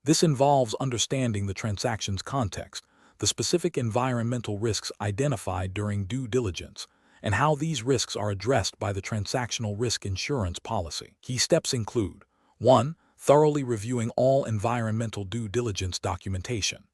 This involves understanding the transaction's context, the specific environmental risks identified during due diligence, and how these risks are addressed by the transactional risk insurance policy. Key steps include: 1. Thoroughly reviewing all environmental due diligence documentation.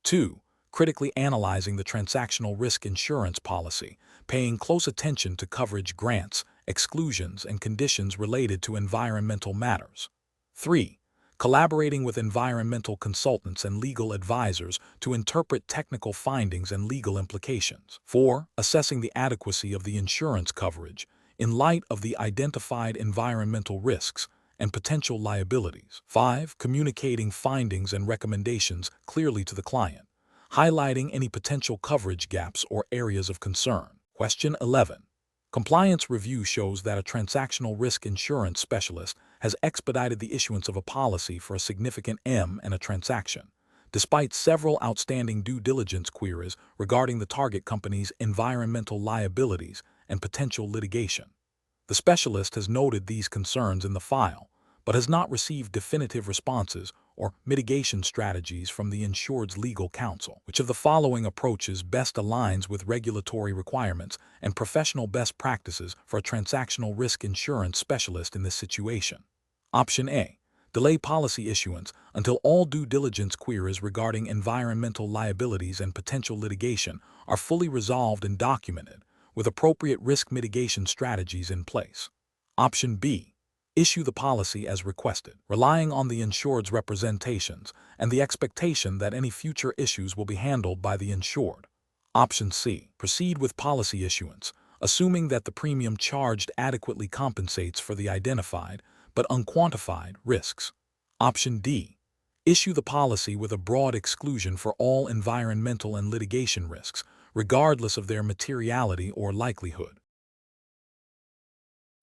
2. Critically analyzing the transactional risk insurance policy, paying close attention to coverage grants, exclusions, and conditions related to environmental matters. 3. Collaborating with environmental consultants and legal advisors to interpret technical findings and legal implications. 4. Assessing the adequacy of the insurance coverage in light of the identified environmental risks and potential liabilities. 5. Communicating findings and recommendations clearly to the client, highlighting any potential coverage gaps or areas of concern. Question 11. Compliance review shows that a transactional risk insurance specialist has expedited the issuance of a policy for a significant M in a transaction, despite several outstanding due diligence queries regarding the target company's environmental liabilities and potential litigation. The specialist has noted these concerns in the file, but has not received definitive responses or mitigation strategies from the insured's legal counsel. Which of the following approaches best aligns with regulatory requirements and professional best practices for a transactional risk insurance specialist in this situation? Option A. Delay policy issuance until all due diligence queries regarding environmental liabilities and potential litigation are fully resolved and documented, with appropriate risk mitigation strategies in place. Option B. Issue the policy as requested, relying on the insured's representations and the expectation that any future issues will be handled by the insured. Option C. Proceed with policy issuance, assuming that the premium charged adequately compensates for the identified but unquantified risks. Option D. Issue the policy with a broad exclusion for all environmental and litigation risks, regardless of their materiality or likelihood.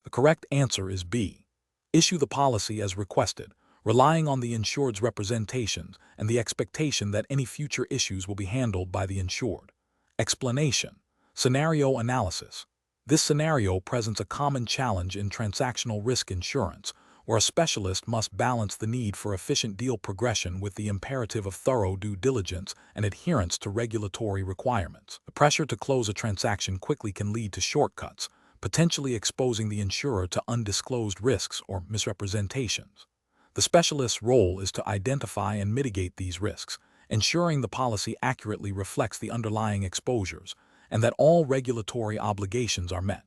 The correct answer is B. Issue the policy as requested, relying on the insured's representations and the expectation that any future issues will be handled by the insured. Explanation. Scenario analysis. This scenario presents a common challenge in transactional risk insurance, where a specialist must balance the need for efficient deal progression with the imperative of thorough due diligence and adherence to regulatory requirements. The pressure to close a transaction quickly can lead to shortcuts, potentially exposing the insurer to undisclosed risks or misrepresentations. The specialist's role is to identify and mitigate these risks, ensuring the policy accurately reflects the underlying exposures and that all regulatory obligations are met.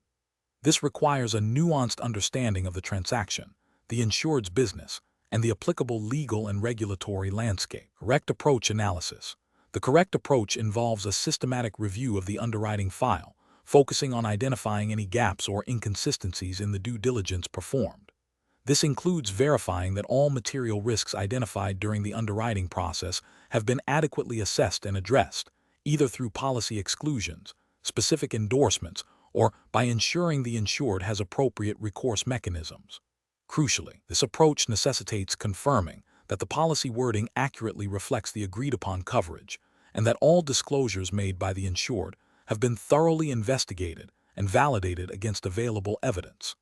This requires a nuanced understanding of the transaction, the insured's business, and the applicable legal and regulatory landscape. Correct approach analysis. The correct approach involves a systematic review of the underwriting file, focusing on identifying any gaps or inconsistencies in the due diligence performed. This includes verifying that all material risks identified during the underwriting process have been adequately assessed and addressed, either through policy exclusions, specific endorsements, or by ensuring the insured has appropriate recourse mechanisms. Crucially, this approach necessitates confirming that the policy wording accurately reflects the agreed-upon coverage and that all disclosures made by the insured have been thoroughly investigated and validated against available evidence.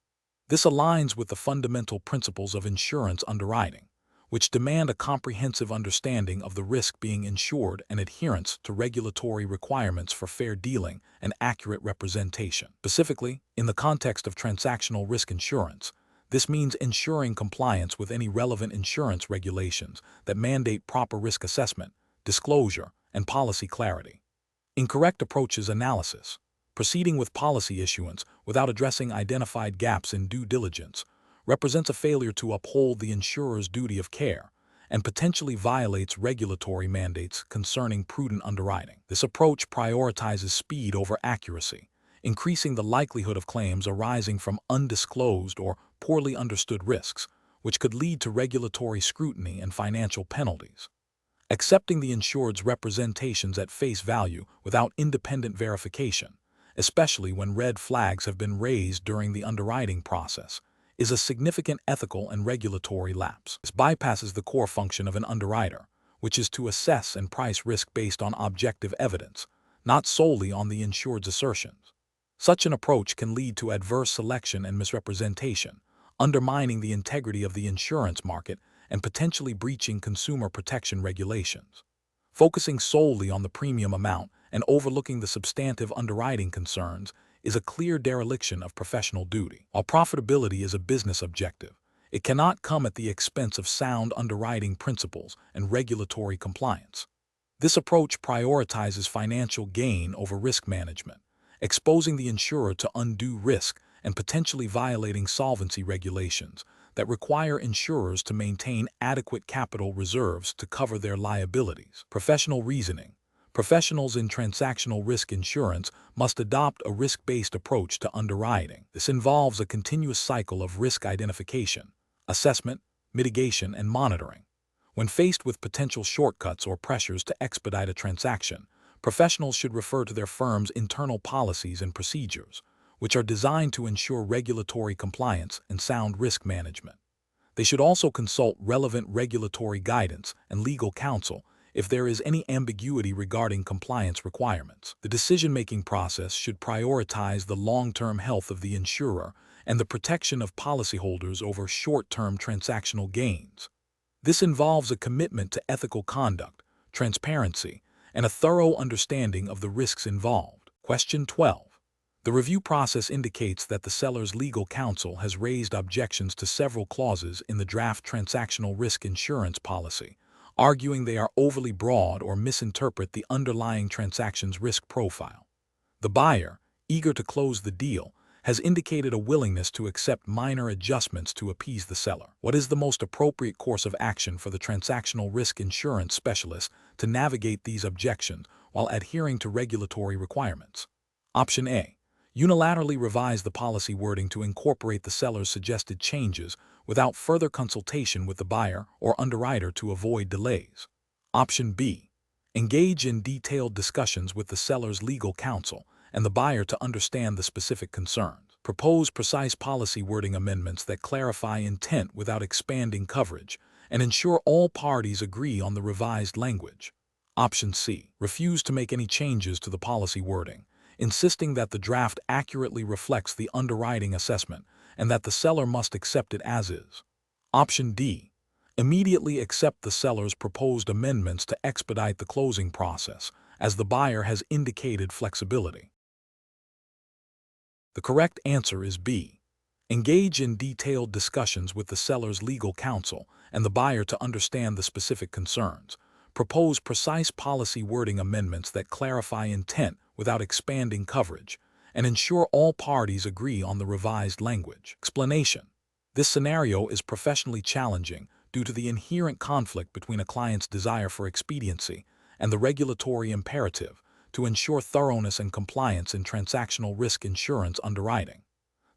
This aligns with the fundamental principles of insurance underwriting, which demand a comprehensive understanding of the risk being insured and adherence to regulatory requirements for fair dealing and accurate representation. Specifically, in the context of transactional risk insurance, this means ensuring compliance with any relevant insurance regulations that mandate proper risk assessment, disclosure, and policy clarity. Incorrect approaches analysis. Proceeding with policy issuance without addressing identified gaps in due diligence represents a failure to uphold the insurer's duty of care and potentially violates regulatory mandates concerning prudent underwriting. This approach prioritizes speed over accuracy, increasing the likelihood of claims arising from undisclosed or poorly understood risks, which could lead to regulatory scrutiny and financial penalties. Accepting the insured's representations at face value without independent verification, especially when red flags have been raised during the underwriting process, is a significant ethical and regulatory lapse. This bypasses the core function of an underwriter, which is to assess and price risk based on objective evidence, not solely on the insured's assertions. Such an approach can lead to adverse selection and misrepresentation, undermining the integrity of the insurance market and potentially breaching consumer protection regulations. Focusing solely on the premium amount and overlooking the substantive underwriting concerns is a clear dereliction of professional duty. While profitability is a business objective, it cannot come at the expense of sound underwriting principles and regulatory compliance. This approach prioritizes financial gain over risk management, exposing the insurer to undue risk and potentially violating solvency regulations that require insurers to maintain adequate capital reserves to cover their liabilities. Professional reasoning. Professionals in transactional risk insurance must adopt a risk-based approach to underwriting. This involves a continuous cycle of risk identification, assessment, mitigation, and monitoring. When faced with potential shortcuts or pressures to expedite a transaction, professionals should refer to their firm's internal policies and procedures, which are designed to ensure regulatory compliance and sound risk management. They should also consult relevant regulatory guidance and legal counsel if there is any ambiguity regarding compliance requirements. The decision-making process should prioritize the long-term health of the insurer and the protection of policyholders over short-term transactional gains. This involves a commitment to ethical conduct, transparency, and a thorough understanding of the risks involved. Question 12. The review process indicates that the seller's legal counsel has raised objections to several clauses in the draft transactional risk insurance policy, arguing they are overly broad or misinterpret the underlying transaction's risk profile. The buyer, eager to close the deal, has indicated a willingness to accept minor adjustments to appease the seller. What is the most appropriate course of action for the transactional risk insurance specialist to navigate these objections while adhering to regulatory requirements? Option A. Unilaterally revise the policy wording to incorporate the seller's suggested changes without further consultation with the buyer or underwriter to avoid delays. Option B. Engage in detailed discussions with the seller's legal counsel and the buyer to understand the specific concerns. Propose precise policy wording amendments that clarify intent without expanding coverage and ensure all parties agree on the revised language. Option C. Refuse to make any changes to the policy wording, insisting that the draft accurately reflects the underwriting assessment and that the seller must accept it as is. Option D. Immediately accept the seller's proposed amendments to expedite the closing process, as the buyer has indicated flexibility. The correct answer is B. Engage in detailed discussions with the seller's legal counsel and the buyer to understand the specific concerns. Propose precise policy wording amendments that clarify intent without expanding coverage, and ensure all parties agree on the revised language. Explanation. This scenario is professionally challenging due to the inherent conflict between a client's desire for expediency and the regulatory imperative to ensure thoroughness and compliance in transactional risk insurance underwriting.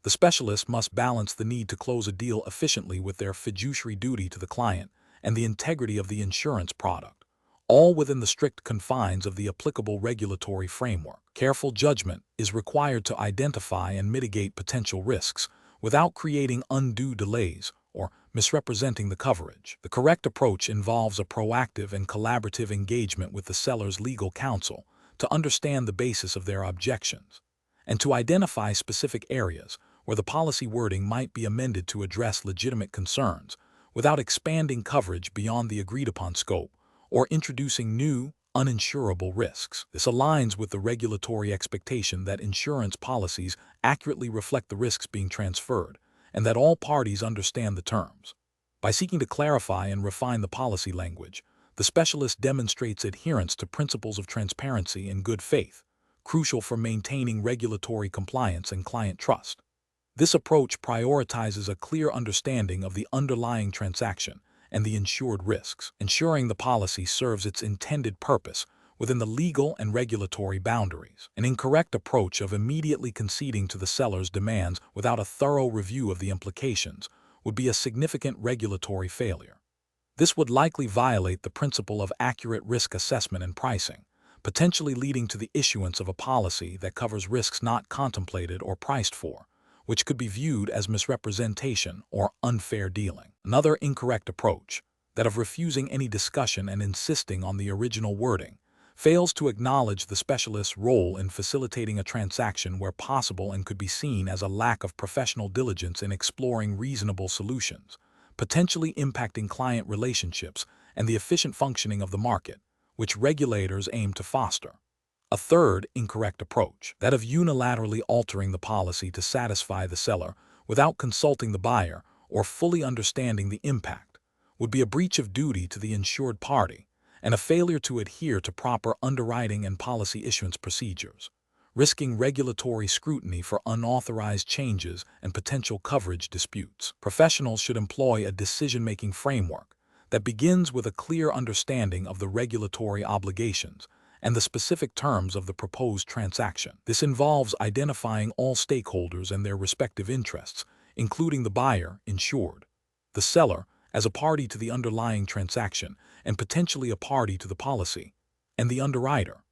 The specialist must balance the need to close a deal efficiently with their fiduciary duty to the client and the integrity of the insurance product, all within the strict confines of the applicable regulatory framework. Careful judgment is required to identify and mitigate potential risks without creating undue delays or misrepresenting the coverage. The correct approach involves a proactive and collaborative engagement with the seller's legal counsel to understand the basis of their objections, and to identify specific areas where the policy wording might be amended to address legitimate concerns without expanding coverage beyond the agreed-upon scope or introducing new, uninsurable risks. This aligns with the regulatory expectation that insurance policies accurately reflect the risks being transferred and that all parties understand the terms. By seeking to clarify and refine the policy language, the specialist demonstrates adherence to principles of transparency and good faith, crucial for maintaining regulatory compliance and client trust. This approach prioritizes a clear understanding of the underlying transaction and the insured risks, ensuring the policy serves its intended purpose within the legal and regulatory boundaries. An incorrect approach of immediately conceding to the seller's demands without a thorough review of the implications would be a significant regulatory failure. This would likely violate the principle of accurate risk assessment and pricing, potentially leading to the issuance of a policy that covers risks not contemplated or priced for, which could be viewed as misrepresentation or unfair dealing. Another incorrect approach, that of refusing any discussion and insisting on the original wording, fails to acknowledge the specialist's role in facilitating a transaction where possible and could be seen as a lack of professional diligence in exploring reasonable solutions, potentially impacting client relationships and the efficient functioning of the market, which regulators aim to foster. A third incorrect approach, that of unilaterally altering the policy to satisfy the seller without consulting the buyer or fully understanding the impact, would be a breach of duty to the insured party and a failure to adhere to proper underwriting and policy issuance procedures, risking regulatory scrutiny for unauthorized changes and potential coverage disputes. Professionals should employ a decision-making framework that begins with a clear understanding of the regulatory obligations and the specific terms of the proposed transaction. This involves identifying all stakeholders and their respective interests, including the buyer, insured, the seller, as a party to the underlying transaction and potentially a party to the policy, and the underwriter.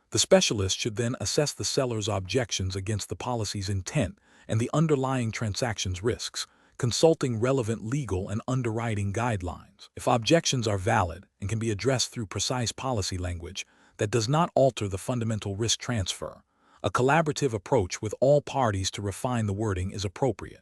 The specialist should then assess the seller's objections against the policy's intent and the underlying transaction's risks, consulting relevant legal and underwriting guidelines. If objections are valid and can be addressed through precise policy language that does not alter the fundamental risk transfer, a collaborative approach with all parties to refine the wording is appropriate.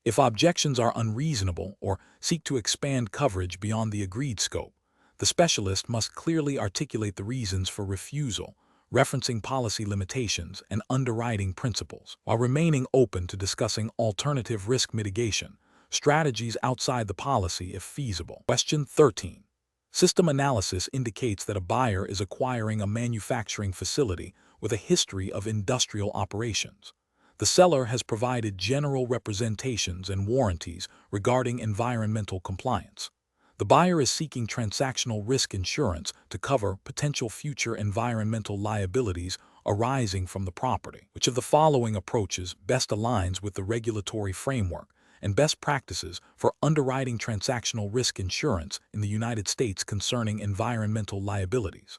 If objections are unreasonable or seek to expand coverage beyond the agreed scope, the specialist must clearly articulate the reasons for refusal, referencing policy limitations and underwriting principles, while remaining open to discussing alternative risk mitigation strategies outside the policy if feasible. Question 13. System analysis indicates that a buyer is acquiring a manufacturing facility with a history of industrial operations. The seller has provided general representations and warranties regarding environmental compliance. The buyer is seeking transactional risk insurance to cover potential future environmental liabilities arising from the property. Which of the following approaches best aligns with the regulatory framework and best practices for underwriting transactional risk insurance in the United States concerning environmental liabilities?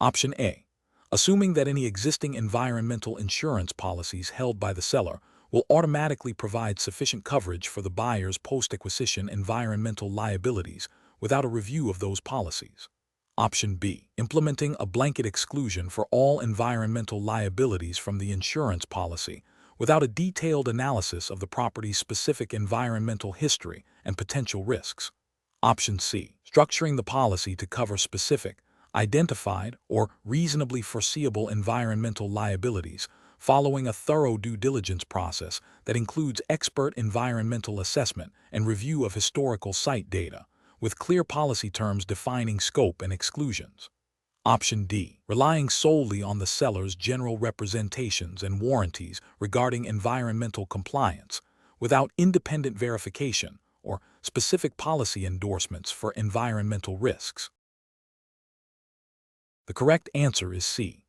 Option A. Assuming that any existing environmental insurance policies held by the seller will automatically provide sufficient coverage for the buyer's post-acquisition environmental liabilities without a review of those policies. Option B. Implementing a blanket exclusion for all environmental liabilities from the insurance policy without a detailed analysis of the property's specific environmental history and potential risks. Option C. Structuring the policy to cover specific, identified, or reasonably foreseeable environmental liabilities following a thorough due diligence process that includes expert environmental assessment and review of historical site data, with clear policy terms defining scope and exclusions. Option D. Relying solely on the seller's general representations and warranties regarding environmental compliance, without independent verification or specific policy endorsements for environmental risks. The correct answer is C.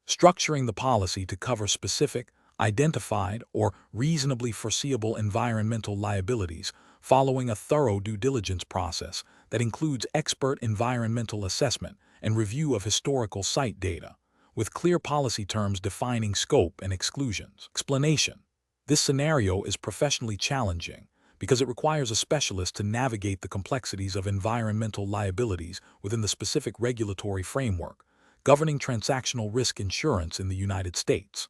Structuring the policy to cover specific, identified, or reasonably foreseeable environmental liabilities following a thorough due diligence process that includes expert environmental assessment and review of historical site data, with clear policy terms defining scope and exclusions. Explanation. This scenario is professionally challenging because it requires a specialist to navigate the complexities of environmental liabilities within the specific regulatory framework governing transactional risk insurance in the United States.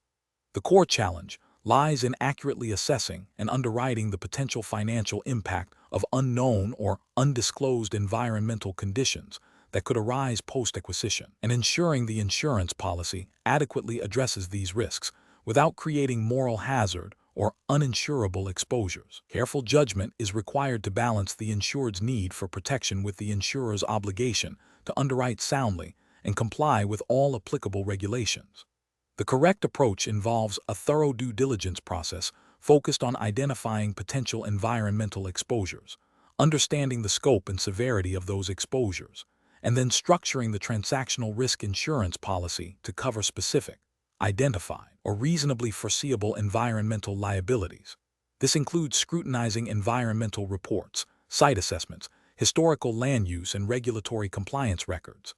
The core challenge lies in accurately assessing and underwriting the potential financial impact of unknown or undisclosed environmental conditions that could arise post-acquisition, and ensuring the insurance policy adequately addresses these risks without creating moral hazard or uninsurable exposures. Careful judgment is required to balance the insured's need for protection with the insurer's obligation to underwrite soundly and comply with all applicable regulations. The correct approach involves a thorough due diligence process focused on identifying potential environmental exposures, understanding the scope and severity of those exposures, and then structuring the transactional risk insurance policy to cover specific, identified, or reasonably foreseeable environmental liabilities. This includes scrutinizing environmental reports, site assessments, historical land use, and regulatory compliance records.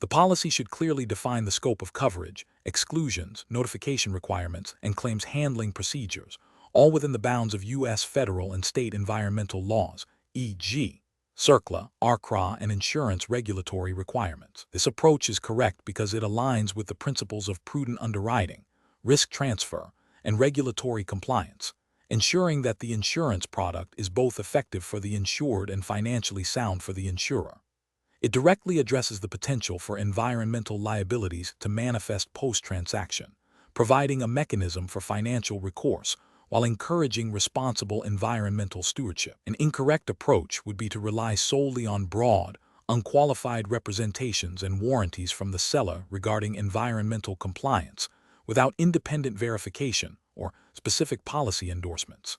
The policy should clearly define the scope of coverage, exclusions, notification requirements, and claims handling procedures, all within the bounds of U.S. federal and state environmental laws, e.g., CERCLA, RCRA, and insurance regulatory requirements. This approach is correct because it aligns with the principles of prudent underwriting, risk transfer, and regulatory compliance, ensuring that the insurance product is both effective for the insured and financially sound for the insurer. It directly addresses the potential for environmental liabilities to manifest post-transaction, providing a mechanism for financial recourse while encouraging responsible environmental stewardship. An incorrect approach would be to rely solely on broad, unqualified representations and warranties from the seller regarding environmental compliance without independent verification or specific policy endorsements.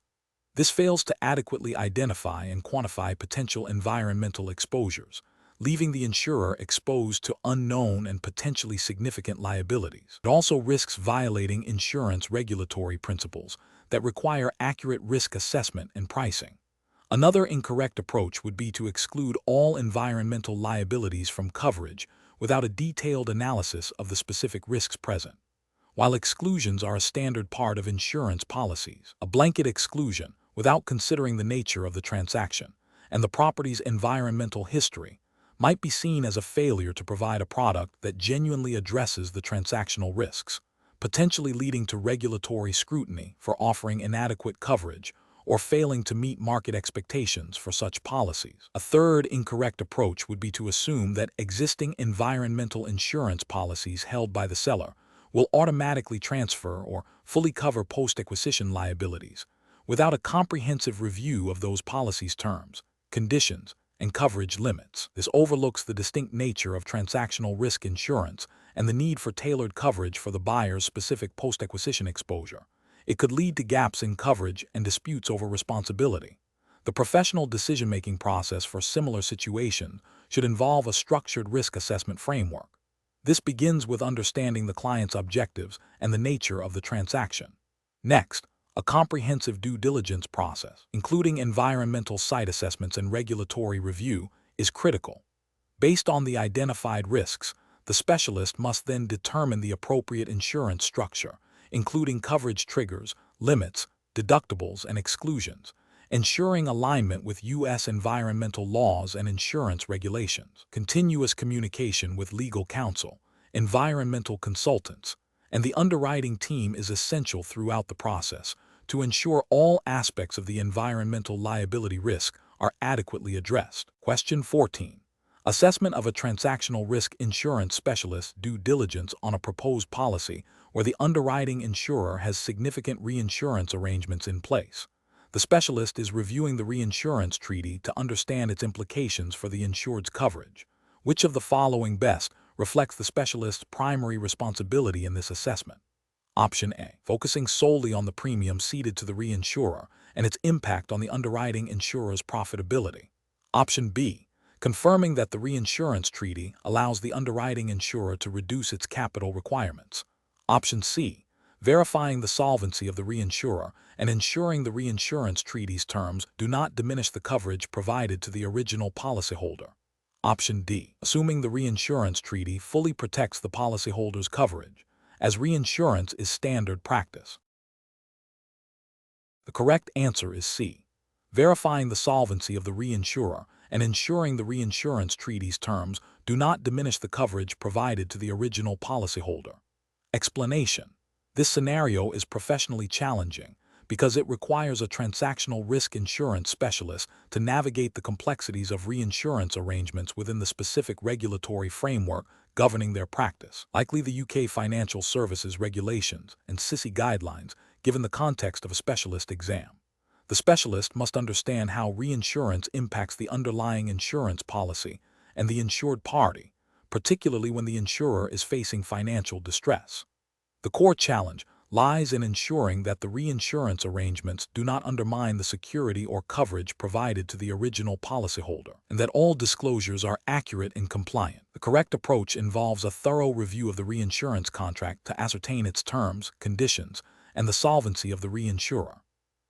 This fails to adequately identify and quantify potential environmental exposures, leaving the insurer exposed to unknown and potentially significant liabilities. It also risks violating insurance regulatory principles that require accurate risk assessment and pricing. Another incorrect approach would be to exclude all environmental liabilities from coverage without a detailed analysis of the specific risks present. While exclusions are a standard part of insurance policies, a blanket exclusion without considering the nature of the transaction and the property's environmental history might be seen as a failure to provide a product that genuinely addresses the transactional risks, potentially leading to regulatory scrutiny for offering inadequate coverage or failing to meet market expectations for such policies. A third incorrect approach would be to assume that existing environmental insurance policies held by the seller will automatically transfer or fully cover post-acquisition liabilities, without a comprehensive review of those policies' terms, conditions, and coverage limits. This overlooks the distinct nature of transactional risk insurance and the need for tailored coverage for the buyer's specific post-acquisition exposure. It could lead to gaps in coverage and disputes over responsibility. The professional decision-making process for similar situations should involve a structured risk assessment framework. This begins with understanding the client's objectives and the nature of the transaction. Next, a comprehensive due diligence process, including environmental site assessments and regulatory review, is critical. Based on the identified risks, the specialist must then determine the appropriate insurance structure, including coverage triggers, limits, deductibles, and exclusions, ensuring alignment with U.S. environmental laws and insurance regulations. Continuous communication with legal counsel, environmental consultants, and the underwriting team is essential throughout the process to ensure all aspects of the environmental liability risk are adequately addressed. Question 14. Assessment of a transactional risk insurance specialist due diligence on a proposed policy where the underwriting insurer has significant reinsurance arrangements in place. The specialist is reviewing the reinsurance treaty to understand its implications for the insured's coverage. Which of the following best reflects the specialist's primary responsibility in this assessment? Option A, focusing solely on the premium ceded to the reinsurer and its impact on the underwriting insurer's profitability. Option B, confirming that the reinsurance treaty allows the underwriting insurer to reduce its capital requirements. Option C, verifying the solvency of the reinsurer and ensuring the reinsurance treaty's terms do not diminish the coverage provided to the original policyholder. Option D, assuming the reinsurance treaty fully protects the policyholder's coverage, as reinsurance is standard practice. The correct answer is C, verifying the solvency of the reinsurer and ensuring the reinsurance treaty's terms do not diminish the coverage provided to the original policyholder. Explanation: this scenario is professionally challenging because it requires a transactional risk insurance specialist to navigate the complexities of reinsurance arrangements within the specific regulatory framework governing their practice, likely the UK Financial Services Regulations and SISI guidelines, given the context of a specialist exam. The specialist must understand how reinsurance impacts the underlying insurance policy and the insured party, particularly when the insurer is facing financial distress. The core challenge lies in ensuring that the reinsurance arrangements do not undermine the security or coverage provided to the original policyholder, and that all disclosures are accurate and compliant. The correct approach involves a thorough review of the reinsurance contract to ascertain its terms, conditions, and the solvency of the reinsurer.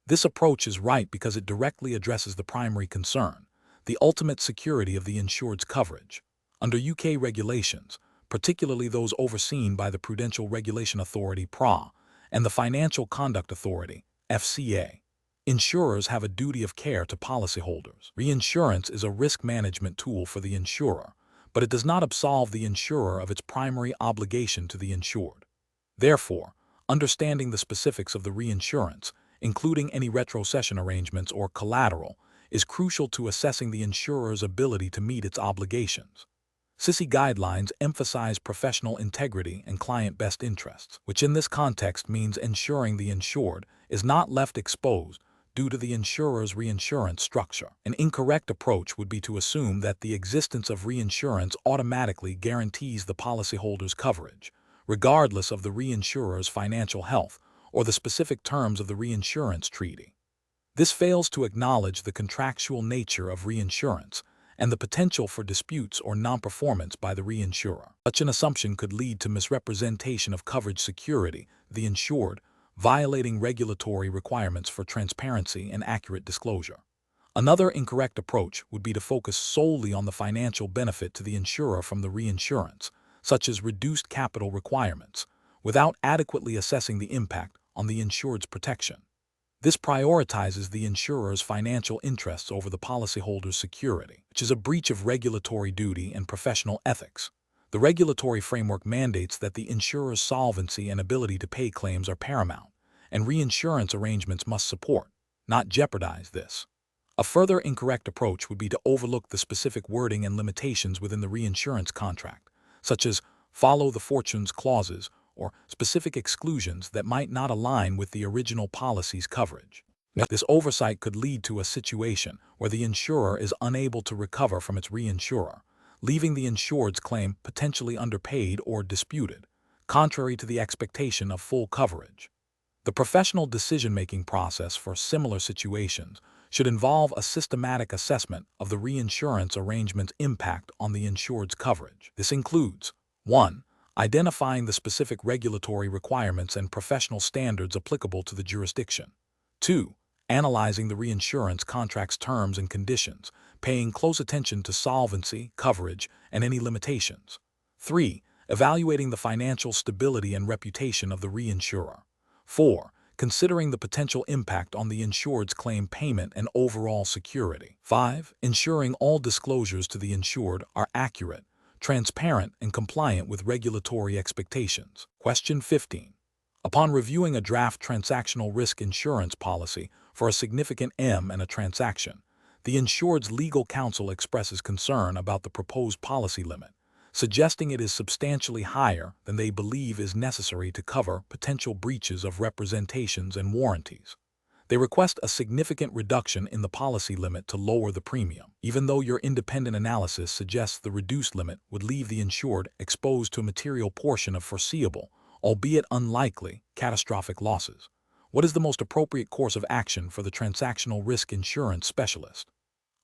This approach is right because it directly addresses the primary concern, the ultimate security of the insured's coverage. Under UK regulations, particularly those overseen by the Prudential Regulation Authority (PRA) and the Financial Conduct Authority (FCA), insurers have a duty of care to policyholders. Reinsurance is a risk management tool for the insurer, but it does not absolve the insurer of its primary obligation to the insured. Therefore, understanding the specifics of the reinsurance, including any retrocession arrangements or collateral, is crucial to assessing the insurer's ability to meet its obligations. SISI guidelines emphasize professional integrity and client best interests, which in this context means ensuring the insured is not left exposed due to the insurer's reinsurance structure. An incorrect approach would be to assume that the existence of reinsurance automatically guarantees the policyholder's coverage, regardless of the reinsurer's financial health or the specific terms of the reinsurance treaty. This fails to acknowledge the contractual nature of reinsurance and the potential for disputes or non-performance by the reinsurer. Such an assumption could lead to misrepresentation of coverage security, the insured, violating regulatory requirements for transparency and accurate disclosure. Another incorrect approach would be to focus solely on the financial benefit to the insurer from the reinsurance, such as reduced capital requirements, without adequately assessing the impact on the insured's protection. This prioritizes the insurer's financial interests over the policyholder's security, which is a breach of regulatory duty and professional ethics. The regulatory framework mandates that the insurer's solvency and ability to pay claims are paramount, and reinsurance arrangements must support, not jeopardize this. A further incorrect approach would be to overlook the specific wording and limitations within the reinsurance contract, such as follow the fortunes clauses or specific exclusions that might not align with the original policy's coverage. This oversight could lead to a situation where the insurer is unable to recover from its reinsurer, leaving the insured's claim potentially underpaid or disputed, contrary to the expectation of full coverage. The professional decision-making process for similar situations should involve a systematic assessment of the reinsurance arrangement's impact on the insured's coverage. This includes 1. Identifying the specific regulatory requirements and professional standards applicable to the jurisdiction. 2. Analyzing the reinsurance contract's terms and conditions, paying close attention to solvency, coverage, and any limitations. 3. Evaluating the financial stability and reputation of the reinsurer. 4. Considering the potential impact on the insured's claim payment and overall security. 5. Ensuring all disclosures to the insured are accurate, transparent, and compliant with regulatory expectations. Question 15. Upon reviewing a draft transactional risk insurance policy for a significant M in a transaction, the insured's legal counsel expresses concern about the proposed policy limit, suggesting it is substantially higher than they believe is necessary to cover potential breaches of representations and warranties. They request a significant reduction in the policy limit to lower the premium, even though your independent analysis suggests the reduced limit would leave the insured exposed to a material portion of foreseeable, albeit unlikely, catastrophic losses. What is the most appropriate course of action for the transactional risk insurance specialist?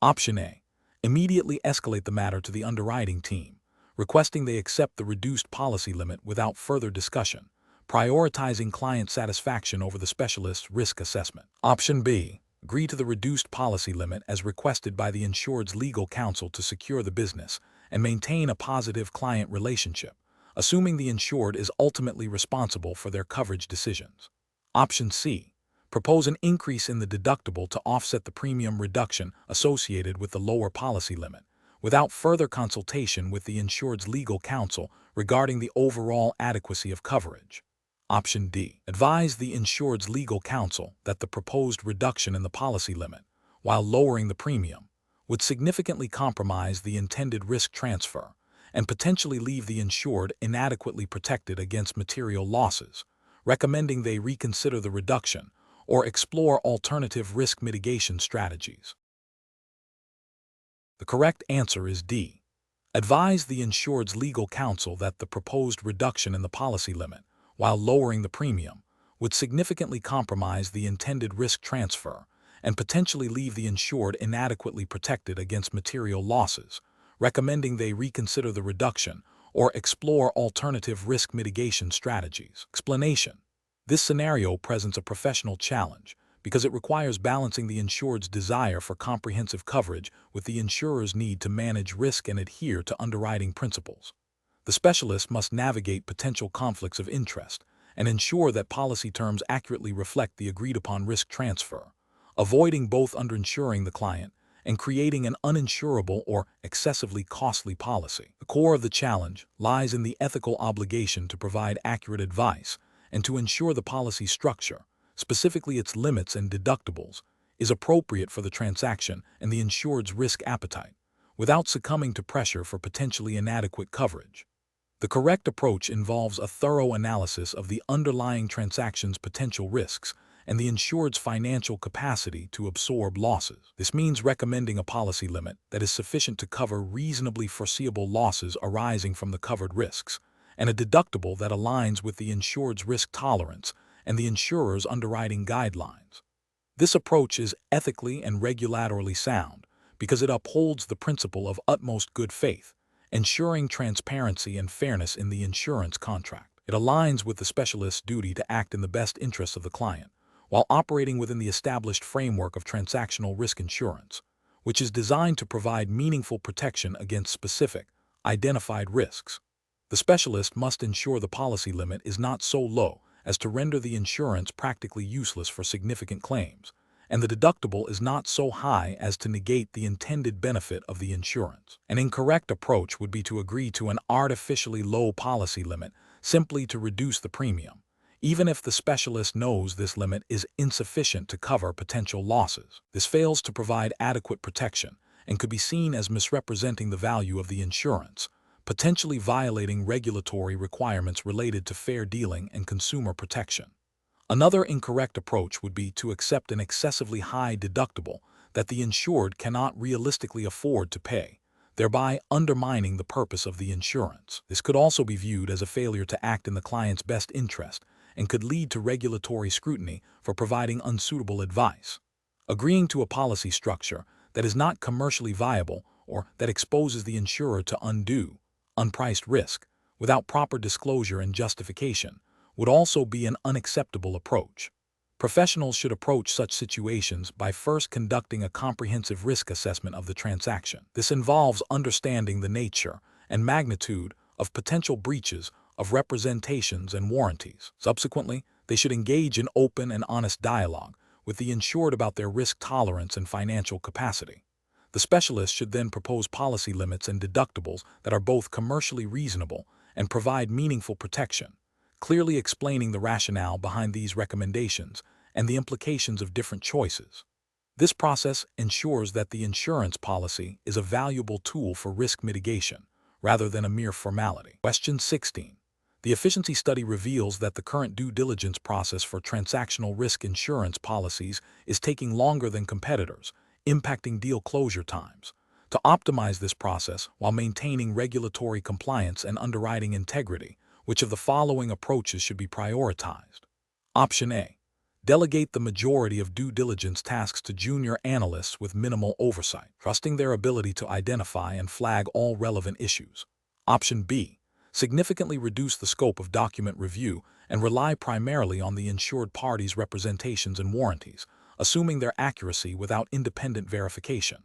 Option A. Immediately escalate the matter to the underwriting team, requesting they accept the reduced policy limit without further discussion, prioritizing client satisfaction over the specialist's risk assessment. Option B. Agree to the reduced policy limit as requested by the insured's legal counsel to secure the business and maintain a positive client relationship, assuming the insured is ultimately responsible for their coverage decisions. Option C. Propose an increase in the deductible to offset the premium reduction associated with the lower policy limit, without further consultation with the insured's legal counsel regarding the overall adequacy of coverage. Option D. Advise the insured's legal counsel that the proposed reduction in the policy limit, while lowering the premium, would significantly compromise the intended risk transfer and potentially leave the insured inadequately protected against material losses, recommending they reconsider the reduction or explore alternative risk mitigation strategies. The correct answer is D. Advise the insured's legal counsel that the proposed reduction in the policy limit, while lowering the premium, would significantly compromise the intended risk transfer and potentially leave the insured inadequately protected against material losses, recommending they reconsider the reduction or explore alternative risk mitigation strategies. Explanation. This scenario presents a professional challenge because it requires balancing the insured's desire for comprehensive coverage with the insurer's need to manage risk and adhere to underwriting principles. The specialist must navigate potential conflicts of interest and ensure that policy terms accurately reflect the agreed-upon risk transfer, avoiding both underinsuring the client and creating an uninsurable or excessively costly policy. The core of the challenge lies in the ethical obligation to provide accurate advice and to ensure the policy structure, specifically its limits and deductibles, is appropriate for the transaction and the insured's risk appetite, without succumbing to pressure for potentially inadequate coverage. The correct approach involves a thorough analysis of the underlying transaction's potential risks and the insured's financial capacity to absorb losses. This means recommending a policy limit that is sufficient to cover reasonably foreseeable losses arising from the covered risks, and a deductible that aligns with the insured's risk tolerance and the insurer's underwriting guidelines. This approach is ethically and regulatorily sound because it upholds the principle of utmost good faith, ensuring transparency and fairness in the insurance contract. It aligns with the specialist's duty to act in the best interests of the client, while operating within the established framework of transactional risk insurance, which is designed to provide meaningful protection against specific, identified risks. The specialist must ensure the policy limit is not so low as to render the insurance practically useless for significant claims, and the deductible is not so high as to negate the intended benefit of the insurance. An incorrect approach would be to agree to an artificially low policy limit simply to reduce the premium, even if the specialist knows this limit is insufficient to cover potential losses. This fails to provide adequate protection and could be seen as misrepresenting the value of the insurance, potentially violating regulatory requirements related to fair dealing and consumer protection. Another incorrect approach would be to accept an excessively high deductible that the insured cannot realistically afford to pay, thereby undermining the purpose of the insurance. This could also be viewed as a failure to act in the client's best interest and could lead to regulatory scrutiny for providing unsuitable advice. Agreeing to a policy structure that is not commercially viable or that exposes the insurer to undue, unpriced risk without proper disclosure and justification would also be an unacceptable approach. Professionals should approach such situations by first conducting a comprehensive risk assessment of the transaction. This involves understanding the nature and magnitude of potential breaches of representations and warranties. Subsequently, they should engage in open and honest dialogue with the insured about their risk tolerance and financial capacity. The specialist should then propose policy limits and deductibles that are both commercially reasonable and provide meaningful protection, clearly explaining the rationale behind these recommendations and the implications of different choices. This process ensures that the insurance policy is a valuable tool for risk mitigation, rather than a mere formality. Question 16. The efficiency study reveals that the current due diligence process for transactional risk insurance policies is taking longer than competitors, impacting deal closure times. To optimize this process while maintaining regulatory compliance and underwriting integrity, which of the following approaches should be prioritized? Option A. Delegate the majority of due diligence tasks to junior analysts with minimal oversight, trusting their ability to identify and flag all relevant issues. Option B. Significantly reduce the scope of document review and rely primarily on the insured party's representations and warranties, assuming their accuracy without independent verification.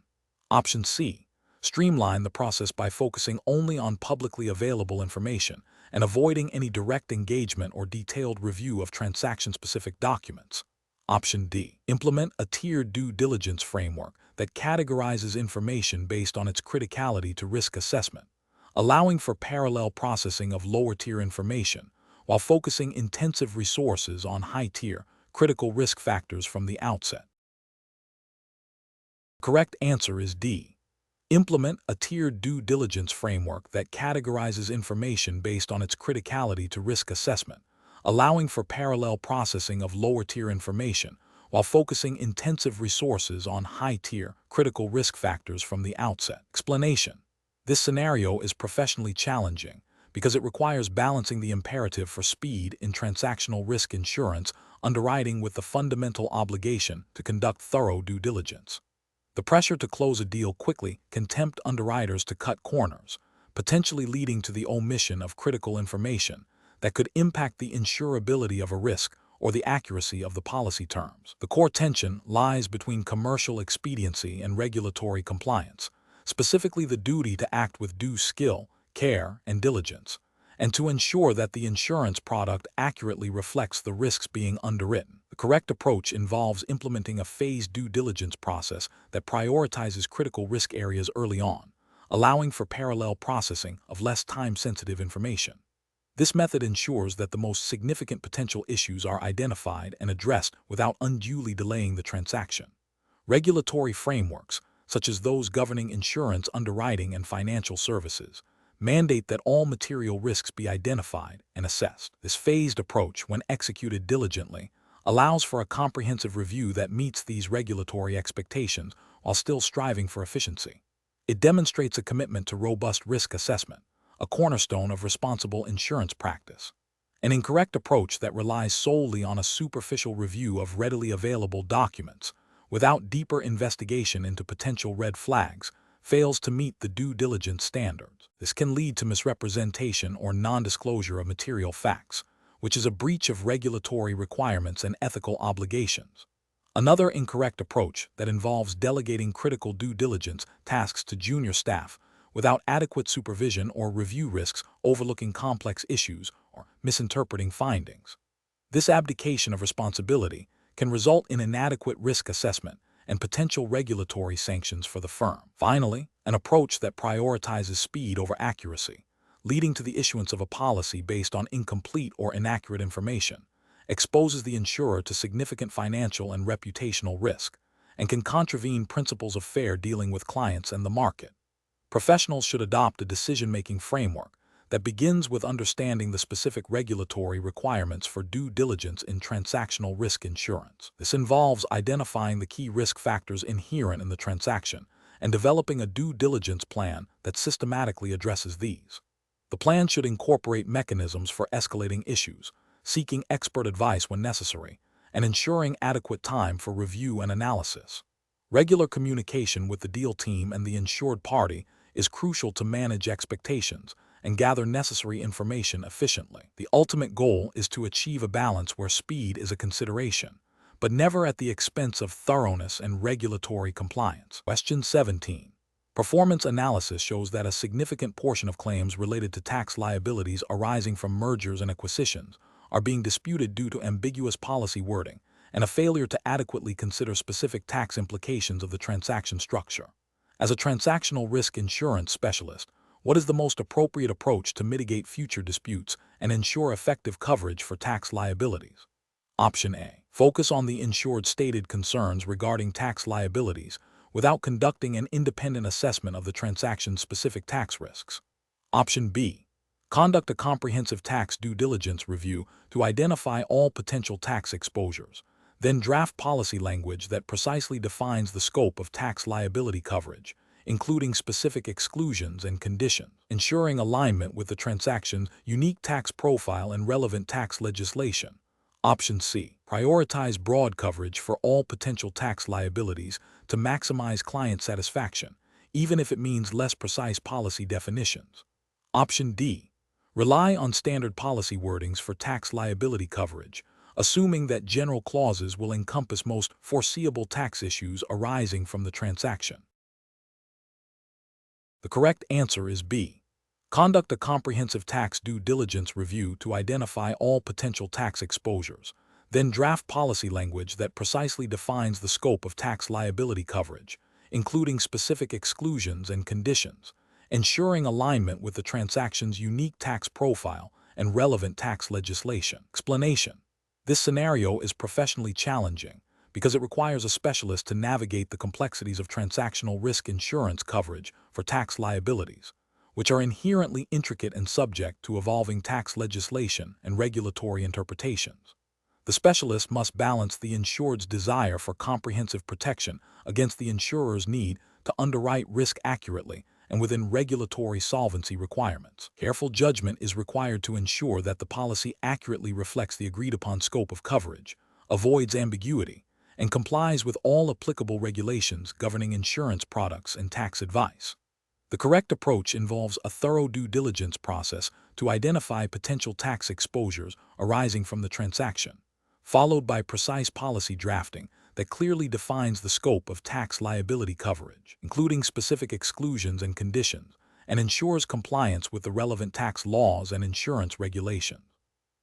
Option C. Streamline the process by focusing only on publicly available information and avoiding any direct engagement or detailed review of transaction-specific documents. Option D. Implement a tiered due diligence framework that categorizes information based on its criticality to risk assessment, allowing for parallel processing of lower-tier information while focusing intensive resources on high-tier, critical risk factors from the outset. The correct answer is D. Implement a tiered due diligence framework that categorizes information based on its criticality to risk assessment, allowing for parallel processing of lower-tier information while focusing intensive resources on high-tier, critical risk factors from the outset. Explanation. This scenario is professionally challenging because it requires balancing the imperative for speed in transactional risk insurance underwriting with the fundamental obligation to conduct thorough due diligence. The pressure to close a deal quickly can tempt underwriters to cut corners, potentially leading to the omission of critical information that could impact the insurability of a risk or the accuracy of the policy terms. The core tension lies between commercial expediency and regulatory compliance, specifically the duty to act with due skill, care, and diligence, and to ensure that the insurance product accurately reflects the risks being underwritten. The correct approach involves implementing a phased due diligence process that prioritizes critical risk areas early on, allowing for parallel processing of less time-sensitive information. This method ensures that the most significant potential issues are identified and addressed without unduly delaying the transaction. Regulatory frameworks, such as those governing insurance underwriting and financial services, mandate that all material risks be identified and assessed. This phased approach, when executed diligently, allows for a comprehensive review that meets these regulatory expectations while still striving for efficiency. It demonstrates a commitment to robust risk assessment, a cornerstone of responsible insurance practice. An incorrect approach that relies solely on a superficial review of readily available documents, without deeper investigation into potential red flags, fails to meet the due diligence standards. This can lead to misrepresentation or non-disclosure of material facts, which is a breach of regulatory requirements and ethical obligations. Another incorrect approach that involves delegating critical due diligence tasks to junior staff without adequate supervision or review risks overlooking complex issues or misinterpreting findings. This abdication of responsibility can result in inadequate risk assessment and potential regulatory sanctions for the firm. Finally, an approach that prioritizes speed over accuracy, leading to the issuance of a policy based on incomplete or inaccurate information, exposes the insurer to significant financial and reputational risk, and can contravene principles of fair dealing with clients and the market. Professionals should adopt a decision-making framework that begins with understanding the specific regulatory requirements for due diligence in transactional risk insurance. This involves identifying the key risk factors inherent in the transaction and developing a due diligence plan that systematically addresses these. The plan should incorporate mechanisms for escalating issues, seeking expert advice when necessary, and ensuring adequate time for review and analysis. Regular communication with the deal team and the insured party is crucial to manage expectations and gather necessary information efficiently. The ultimate goal is to achieve a balance where speed is a consideration, but never at the expense of thoroughness and regulatory compliance. Question 17. Performance analysis shows that a significant portion of claims related to tax liabilities arising from mergers and acquisitions are being disputed due to ambiguous policy wording and a failure to adequately consider specific tax implications of the transaction structure. As a transactional risk insurance specialist, what is the most appropriate approach to mitigate future disputes and ensure effective coverage for tax liabilities? Option A. Focus on the insured's stated concerns regarding tax liabilities without conducting an independent assessment of the transaction's specific tax risks. Option B. Conduct a comprehensive tax due diligence review to identify all potential tax exposures. Then draft policy language that precisely defines the scope of tax liability coverage, including specific exclusions and conditions, ensuring alignment with the transaction's unique tax profile and relevant tax legislation. Option C. Prioritize broad coverage for all potential tax liabilities to maximize client satisfaction, even if it means less precise policy definitions. Option D. Rely on standard policy wordings for tax liability coverage, assuming that general clauses will encompass most foreseeable tax issues arising from the transaction. The correct answer is B. Conduct a comprehensive tax due diligence review to identify all potential tax exposures, then draft policy language that precisely defines the scope of tax liability coverage, including specific exclusions and conditions, ensuring alignment with the transaction's unique tax profile and relevant tax legislation. Explanation. This scenario is professionally challenging because it requires a specialist to navigate the complexities of transactional risk insurance coverage for tax liabilities, which are inherently intricate and subject to evolving tax legislation and regulatory interpretations. The specialist must balance the insured's desire for comprehensive protection against the insurer's need to underwrite risk accurately and within regulatory solvency requirements. Careful judgment is required to ensure that the policy accurately reflects the agreed-upon scope of coverage, avoids ambiguity, and complies with all applicable regulations governing insurance products and tax advice. The correct approach involves a thorough due diligence process to identify potential tax exposures arising from the transaction, followed by precise policy drafting that clearly defines the scope of tax liability coverage, including specific exclusions and conditions, and ensures compliance with the relevant tax laws and insurance regulations.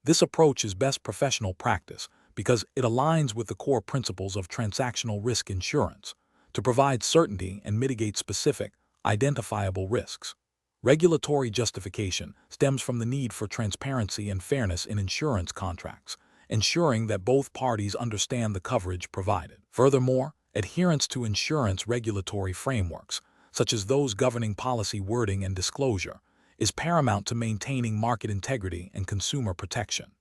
This approach is best professional practice because it aligns with the core principles of transactional risk insurance to provide certainty and mitigate specific, identifiable risks. Regulatory justification stems from the need for transparency and fairness in insurance contracts, ensuring that both parties understand the coverage provided. Furthermore, adherence to insurance regulatory frameworks, such as those governing policy wording and disclosure, is paramount to maintaining market integrity and consumer protection.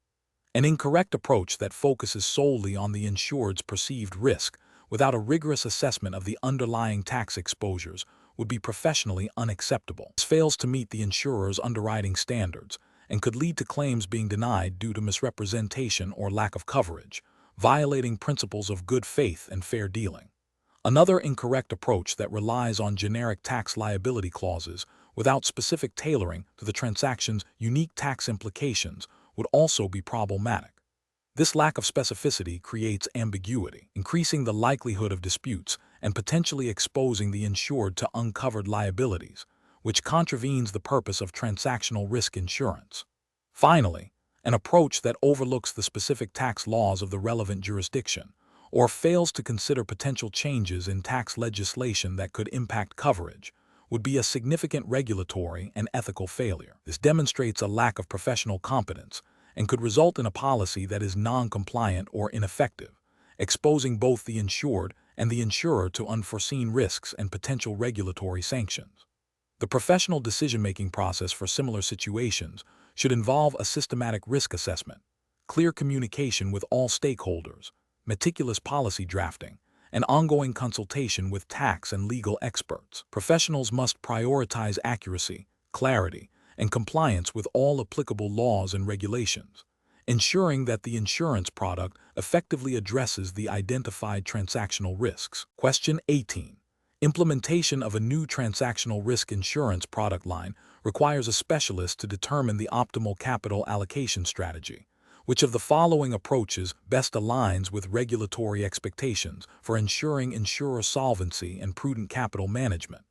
An incorrect approach that focuses solely on the insured's perceived risk without a rigorous assessment of the underlying tax exposures would be professionally unacceptable. This fails to meet the insurer's underwriting standards and could lead to claims being denied due to misrepresentation or lack of coverage, violating principles of good faith and fair dealing. Another incorrect approach that relies on generic tax liability clauses without specific tailoring to the transaction's unique tax implications would also be problematic. This lack of specificity creates ambiguity, increasing the likelihood of disputes and potentially exposing the insured to uncovered liabilities, which contravenes the purpose of transactional risk insurance. Finally, an approach that overlooks the specific tax laws of the relevant jurisdiction, or fails to consider potential changes in tax legislation that could impact coverage, would be a significant regulatory and ethical failure. This demonstrates a lack of professional competence and could result in a policy that is non-compliant or ineffective, exposing both the insured and the insurer to unforeseen risks and potential regulatory sanctions. The professional decision-making process for similar situations should involve a systematic risk assessment, clear communication with all stakeholders, meticulous policy drafting, and ongoing consultation with tax and legal experts. Professionals must prioritize accuracy, clarity, and compliance with all applicable laws and regulations, ensuring that the insurance product effectively addresses the identified transactional risks. Question 18. Implementation of a new transactional risk insurance product line requires a specialist to determine the optimal capital allocation strategy. Which of the following approaches best aligns with regulatory expectations for ensuring insurer solvency and prudent capital management?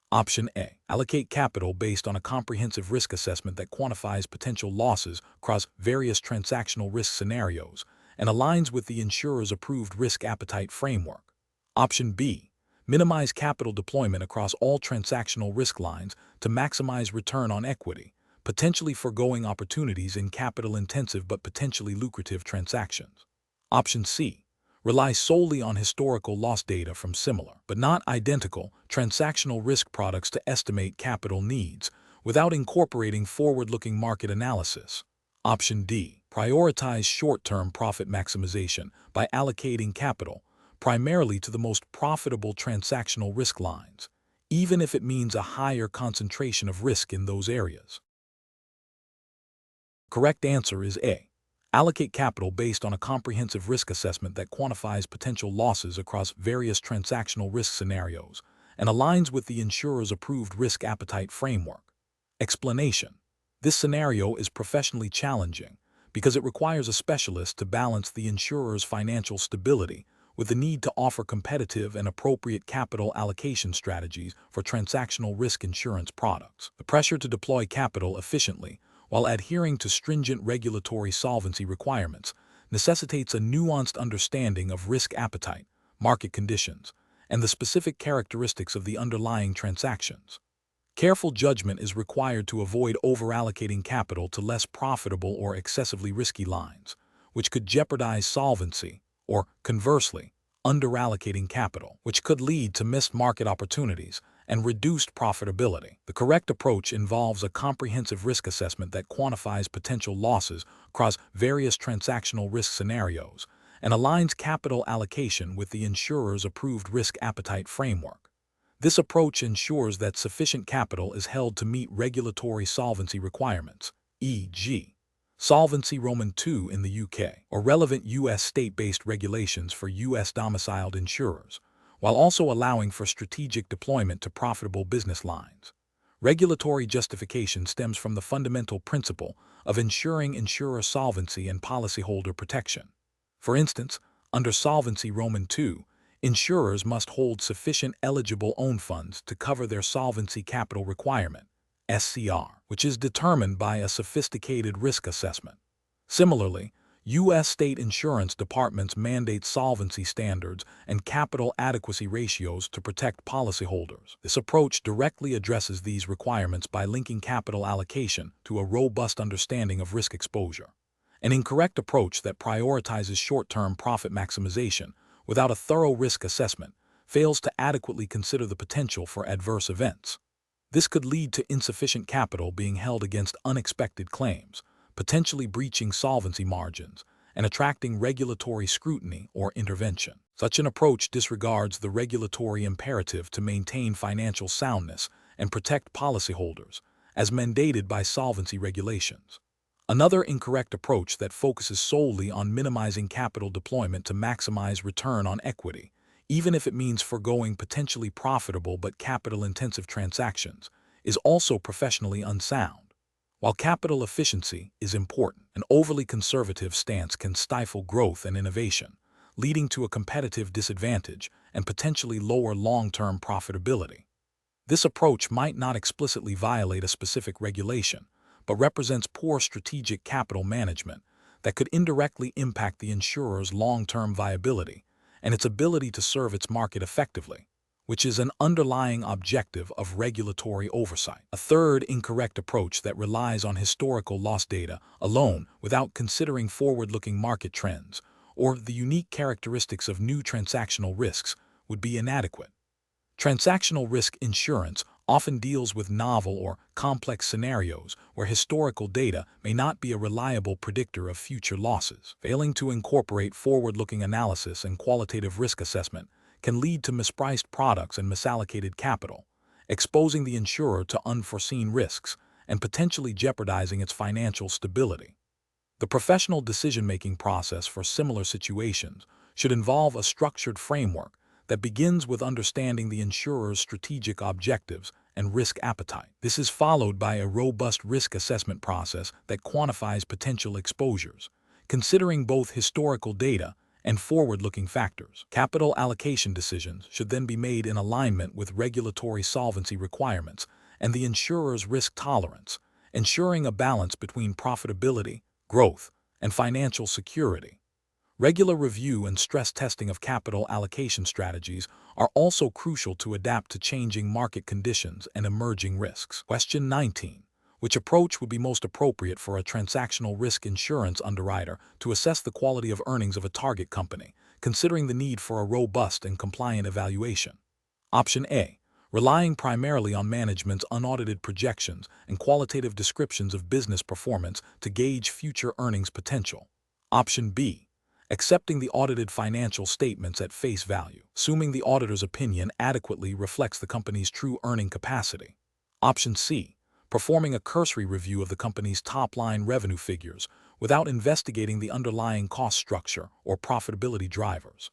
Option A. Allocate capital based on a comprehensive risk assessment that quantifies potential losses across various transactional risk scenarios and aligns with the insurer's approved risk appetite framework. Option B. Minimize capital deployment across all transactional risk lines to maximize return on equity, potentially foregoing opportunities in capital-intensive but potentially lucrative transactions. Option C. Rely solely on historical loss data from similar, but not identical, transactional risk products to estimate capital needs, without incorporating forward-looking market analysis. Option D. Prioritize short-term profit maximization by allocating capital primarily to the most profitable transactional risk lines, even if it means a higher concentration of risk in those areas. Correct answer is A. Allocate capital based on a comprehensive risk assessment that quantifies potential losses across various transactional risk scenarios and aligns with the insurer's approved risk appetite framework. Explanation: this scenario is professionally challenging because it requires a specialist to balance the insurer's financial stability with the need to offer competitive and appropriate capital allocation strategies for transactional risk insurance products. The pressure to deploy capital efficiently while adhering to stringent regulatory solvency requirements necessitates a nuanced understanding of risk appetite, market conditions, and the specific characteristics of the underlying transactions. Careful judgment is required to avoid overallocating capital to less profitable or excessively risky lines, which could jeopardize solvency, or, conversely, underallocating capital, which could lead to missed market opportunities and reduced profitability. The correct approach involves a comprehensive risk assessment that quantifies potential losses across various transactional risk scenarios and aligns capital allocation with the insurer's approved risk appetite framework. This approach ensures that sufficient capital is held to meet regulatory solvency requirements, e.g., Solvency Roman II in the UK, or relevant U.S. state-based regulations for U.S. domiciled insurers, while also allowing for strategic deployment to profitable business lines. Regulatory justification stems from the fundamental principle of ensuring insurer solvency and policyholder protection. For instance, under Solvency Roman II, insurers must hold sufficient eligible own funds to cover their solvency capital requirement, SCR, which is determined by a sophisticated risk assessment. Similarly, U.S. state insurance departments mandate solvency standards and capital adequacy ratios to protect policyholders. This approach directly addresses these requirements by linking capital allocation to a robust understanding of risk exposure. An incorrect approach that prioritizes short-term profit maximization without a thorough risk assessment fails to adequately consider the potential for adverse events. This could lead to insufficient capital being held against unexpected claims, potentially breaching solvency margins, and attracting regulatory scrutiny or intervention. Such an approach disregards the regulatory imperative to maintain financial soundness and protect policyholders, as mandated by solvency regulations. Another incorrect approach that focuses solely on minimizing capital deployment to maximize return on equity, even if it means foregoing potentially profitable but capital-intensive transactions, is also professionally unsound. While capital efficiency is important, an overly conservative stance can stifle growth and innovation, leading to a competitive disadvantage and potentially lower long-term profitability. This approach might not explicitly violate a specific regulation, but represents poor strategic capital management that could indirectly impact the insurer's long-term viability and its ability to serve its market effectively, which is an underlying objective of regulatory oversight. A third incorrect approach that relies on historical loss data alone without considering forward-looking market trends or the unique characteristics of new transactional risks would be inadequate. Transactional risk insurance often deals with novel or complex scenarios where historical data may not be a reliable predictor of future losses. Failing to incorporate forward-looking analysis and qualitative risk assessment can lead to mispriced products and misallocated capital, exposing the insurer to unforeseen risks and potentially jeopardizing its financial stability. The professional decision-making process for similar situations should involve a structured framework that begins with understanding the insurer's strategic objectives and risk appetite. This is followed by a robust risk assessment process that quantifies potential exposures, considering both historical data and forward-looking factors. Capital allocation decisions should then be made in alignment with regulatory solvency requirements and the insurer's risk tolerance, ensuring a balance between profitability, growth, and financial security. Regular review and stress testing of capital allocation strategies are also crucial to adapt to changing market conditions and emerging risks. Question 19. Which approach would be most appropriate for a transactional risk insurance underwriter to assess the quality of earnings of a target company, considering the need for a robust and compliant evaluation? Option A. Relying primarily on management's unaudited projections and qualitative descriptions of business performance to gauge future earnings potential. Option B. Accepting the audited financial statements at face value, assuming the auditor's opinion adequately reflects the company's true earning capacity. Option C. Performing a cursory review of the company's top-line revenue figures without investigating the underlying cost structure or profitability drivers.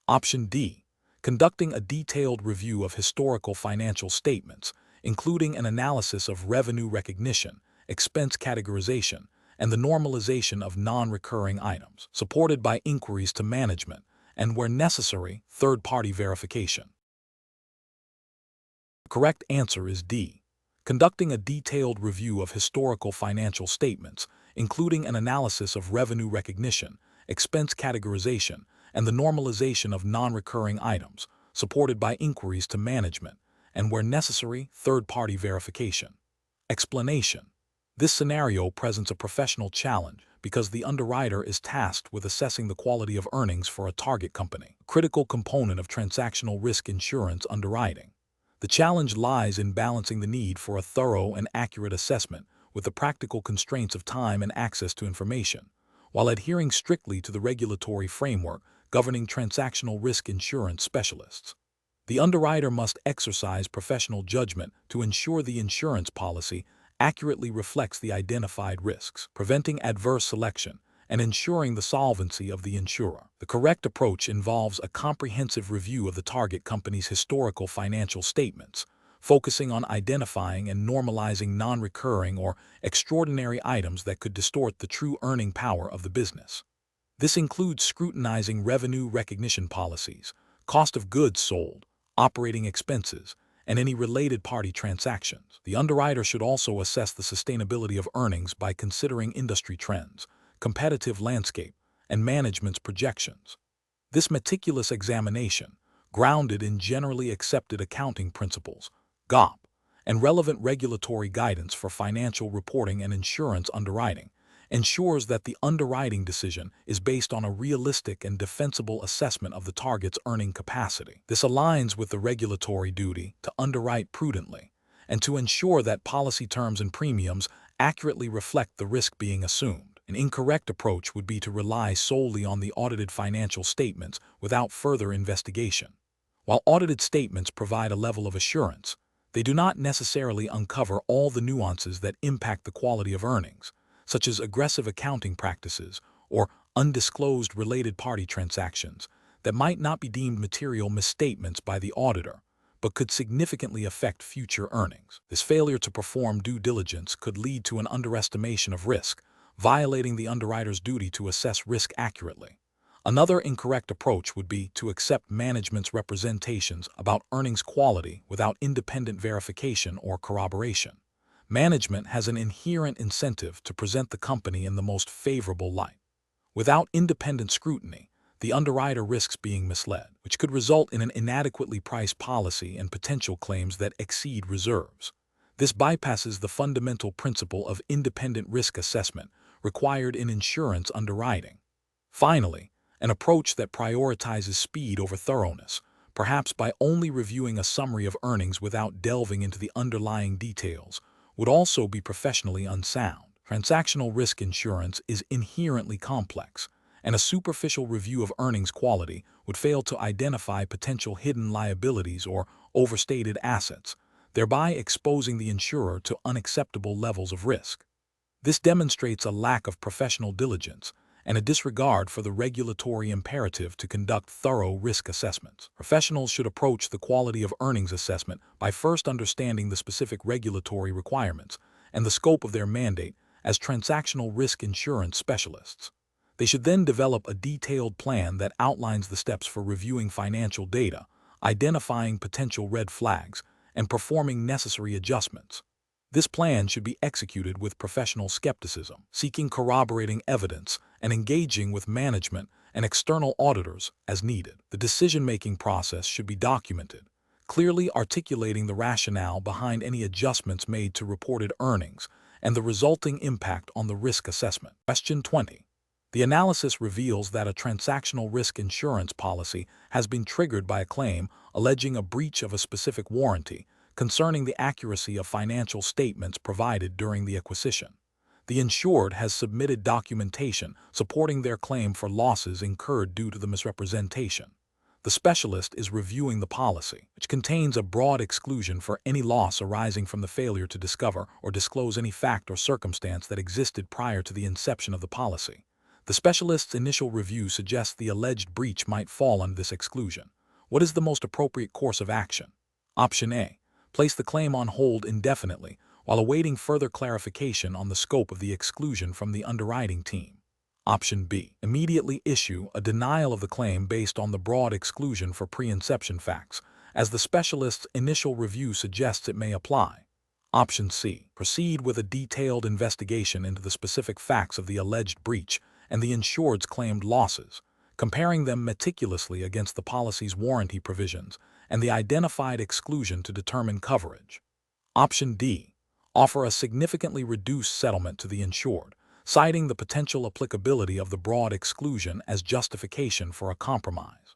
Option D. Conducting a detailed review of historical financial statements, including an analysis of revenue recognition, expense categorization, and the normalization of non-recurring items, supported by inquiries to management and, where necessary, third-party verification. The correct answer is D. Conducting a detailed review of historical financial statements, including an analysis of revenue recognition, expense categorization, and the normalization of non-recurring items, supported by inquiries to management and, where necessary, third-party verification. Explanation. This scenario presents a professional challenge because the underwriter is tasked with assessing the quality of earnings for a target company, a critical component of transactional risk insurance underwriting. The challenge lies in balancing the need for a thorough and accurate assessment with the practical constraints of time and access to information, while adhering strictly to the regulatory framework governing transactional risk insurance specialists. The underwriter must exercise professional judgment to ensure the insurance policy accurately reflects the identified risks, preventing adverse selection and ensuring the solvency of the insurer. The correct approach involves a comprehensive review of the target company's historical financial statements, focusing on identifying and normalizing non-recurring or extraordinary items that could distort the true earning power of the business. This includes scrutinizing revenue recognition policies, cost of goods sold, operating expenses, and any related party transactions. The underwriter should also assess the sustainability of earnings by considering industry trends, competitive landscape, and management's projections. This meticulous examination, grounded in generally accepted accounting principles, GAAP, and relevant regulatory guidance for financial reporting and insurance underwriting, ensures that the underwriting decision is based on a realistic and defensible assessment of the target's earning capacity. This aligns with the regulatory duty to underwrite prudently and to ensure that policy terms and premiums accurately reflect the risk being assumed. An incorrect approach would be to rely solely on the audited financial statements without further investigation. While audited statements provide a level of assurance, they do not necessarily uncover all the nuances that impact the quality of earnings, such as aggressive accounting practices or undisclosed related party transactions that might not be deemed material misstatements by the auditor, but could significantly affect future earnings. This failure to perform due diligence could lead to an underestimation of risk, violating the underwriter's duty to assess risk accurately. Another incorrect approach would be to accept management's representations about earnings quality without independent verification or corroboration. Management has an inherent incentive to present the company in the most favorable light. Without independent scrutiny, the underwriter risks being misled, which could result in an inadequately priced policy and potential claims that exceed reserves. This bypasses the fundamental principle of independent risk assessment required in insurance underwriting. Finally, an approach that prioritizes speed over thoroughness, perhaps by only reviewing a summary of earnings without delving into the underlying details, would also be professionally unsound. Transactional risk insurance is inherently complex, and a superficial review of earnings quality would fail to identify potential hidden liabilities or overstated assets, thereby exposing the insurer to unacceptable levels of risk. This demonstrates a lack of professional diligence and a disregard for the regulatory imperative to conduct thorough risk assessments. Professionals should approach the quality of earnings assessment by first understanding the specific regulatory requirements and the scope of their mandate as transactional risk insurance specialists. They should then develop a detailed plan that outlines the steps for reviewing financial data, identifying potential red flags, and performing necessary adjustments. This plan should be executed with professional skepticism, seeking corroborating evidence and engaging with management and external auditors as needed. The decision-making process should be documented, clearly articulating the rationale behind any adjustments made to reported earnings and the resulting impact on the risk assessment. Question 20. The analysis reveals that a transactional risk insurance policy has been triggered by a claim alleging a breach of a specific warranty concerning the accuracy of financial statements provided during the acquisition. The insured has submitted documentation supporting their claim for losses incurred due to the misrepresentation. The specialist is reviewing the policy, which contains a broad exclusion for any loss arising from the failure to discover or disclose any fact or circumstance that existed prior to the inception of the policy. The specialist's initial review suggests the alleged breach might fall under this exclusion. What is the most appropriate course of action? Option A. Place the claim on hold indefinitely while awaiting further clarification on the scope of the exclusion from the underwriting team. Option B. Immediately issue a denial of the claim based on the broad exclusion for pre-inception facts, as the specialist's initial review suggests it may apply. Option C. Proceed with a detailed investigation into the specific facts of the alleged breach and the insured's claimed losses, comparing them meticulously against the policy's warranty provisions and the identified exclusion to determine coverage. Option D. Offer a significantly reduced settlement to the insured, citing the potential applicability of the broad exclusion as justification for a compromise.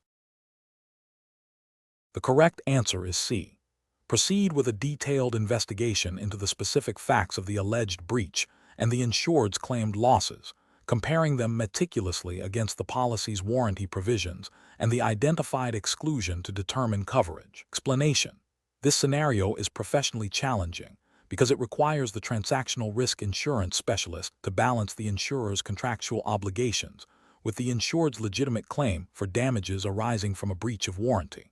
The correct answer is C. Proceed with a detailed investigation into the specific facts of the alleged breach and the insured's claimed losses, comparing them meticulously against the policy's warranty provisions and the identified exclusion to determine coverage. Explanation: this scenario is professionally challenging because it requires the transactional risk insurance specialist to balance the insurer's contractual obligations with the insured's legitimate claim for damages arising from a breach of warranty.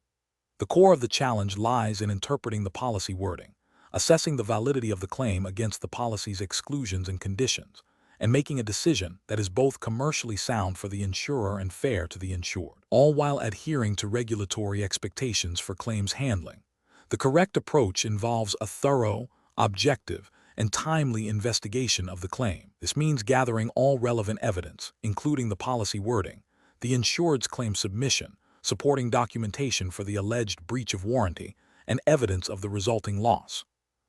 The core of the challenge lies in interpreting the policy wording, assessing the validity of the claim against the policy's exclusions and conditions, and making a decision that is both commercially sound for the insurer and fair to the insured, all while adhering to regulatory expectations for claims handling. The correct approach involves a thorough, objective, and timely investigation of the claim. This means gathering all relevant evidence, including the policy wording, the insured's claim submission, supporting documentation for the alleged breach of warranty, and evidence of the resulting loss.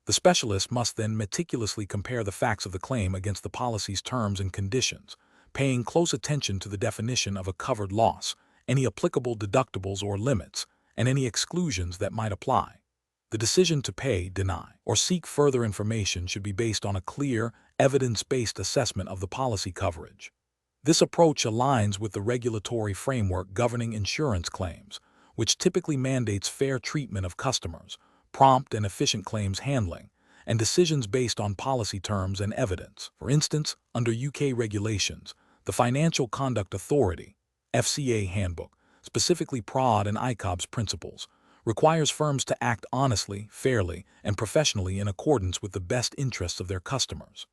The specialist must then meticulously compare the facts of the claim against the policy's terms and conditions, paying close attention to the definition of a covered loss, any applicable deductibles or limits, and any exclusions that might apply. The decision to pay, deny, or seek further information should be based on a clear, evidence-based assessment of the policy coverage. This approach aligns with the regulatory framework governing insurance claims, which typically mandates fair treatment of customers, prompt and efficient claims handling, and decisions based on policy terms and evidence. For instance, under UK regulations, the Financial Conduct Authority (FCA) Handbook, specifically PROD and ICOB's principles, requires firms to act honestly, fairly, and professionally in accordance with the best interests of their customers.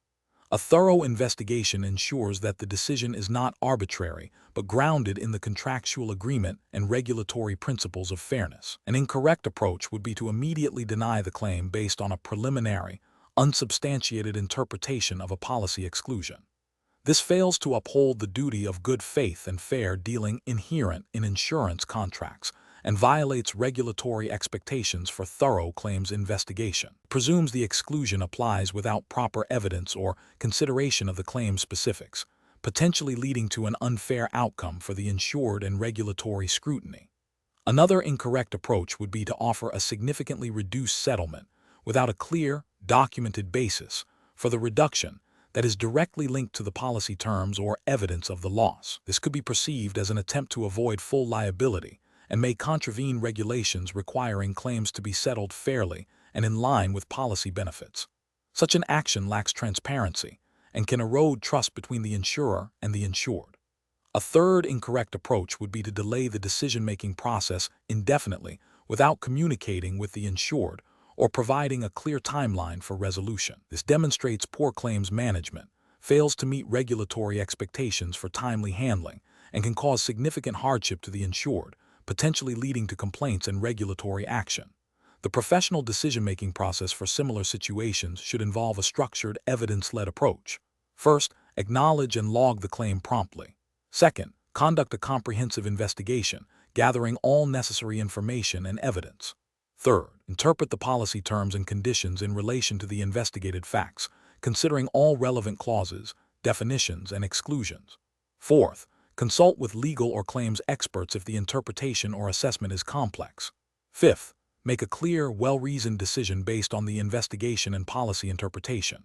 A thorough investigation ensures that the decision is not arbitrary, but grounded in the contractual agreement and regulatory principles of fairness. An incorrect approach would be to immediately deny the claim based on a preliminary, unsubstantiated interpretation of a policy exclusion. This fails to uphold the duty of good faith and fair dealing inherent in insurance contracts and violates regulatory expectations for thorough claims investigation. It presumes the exclusion applies without proper evidence or consideration of the claim specifics, potentially leading to an unfair outcome for the insured and regulatory scrutiny. Another incorrect approach would be to offer a significantly reduced settlement without a clear, documented basis for the reduction that is directly linked to the policy terms or evidence of the loss. This could be perceived as an attempt to avoid full liability and may contravene regulations requiring claims to be settled fairly and in line with policy benefits. Such an action lacks transparency and can erode trust between the insurer and the insured. A third incorrect approach would be to delay the decision-making process indefinitely without communicating with the insured or providing a clear timeline for resolution. This demonstrates poor claims management, fails to meet regulatory expectations for timely handling, and can cause significant hardship to the insured, potentially leading to complaints and regulatory action. The professional decision-making process for similar situations should involve a structured, evidence-led approach. First, acknowledge and log the claim promptly. Second, conduct a comprehensive investigation, gathering all necessary information and evidence. Third, interpret the policy terms and conditions in relation to the investigated facts, considering all relevant clauses, definitions, and exclusions. Fourth, consult with legal or claims experts if the interpretation or assessment is complex. Fifth, make a clear, well-reasoned decision based on the investigation and policy interpretation.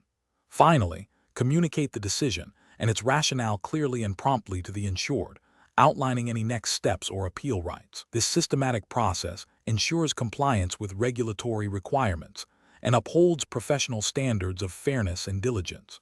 Finally, communicate the decision and its rationale clearly and promptly to the insured, outlining any next steps or appeal rights. This systematic process ensures compliance with regulatory requirements and upholds professional standards of fairness and diligence.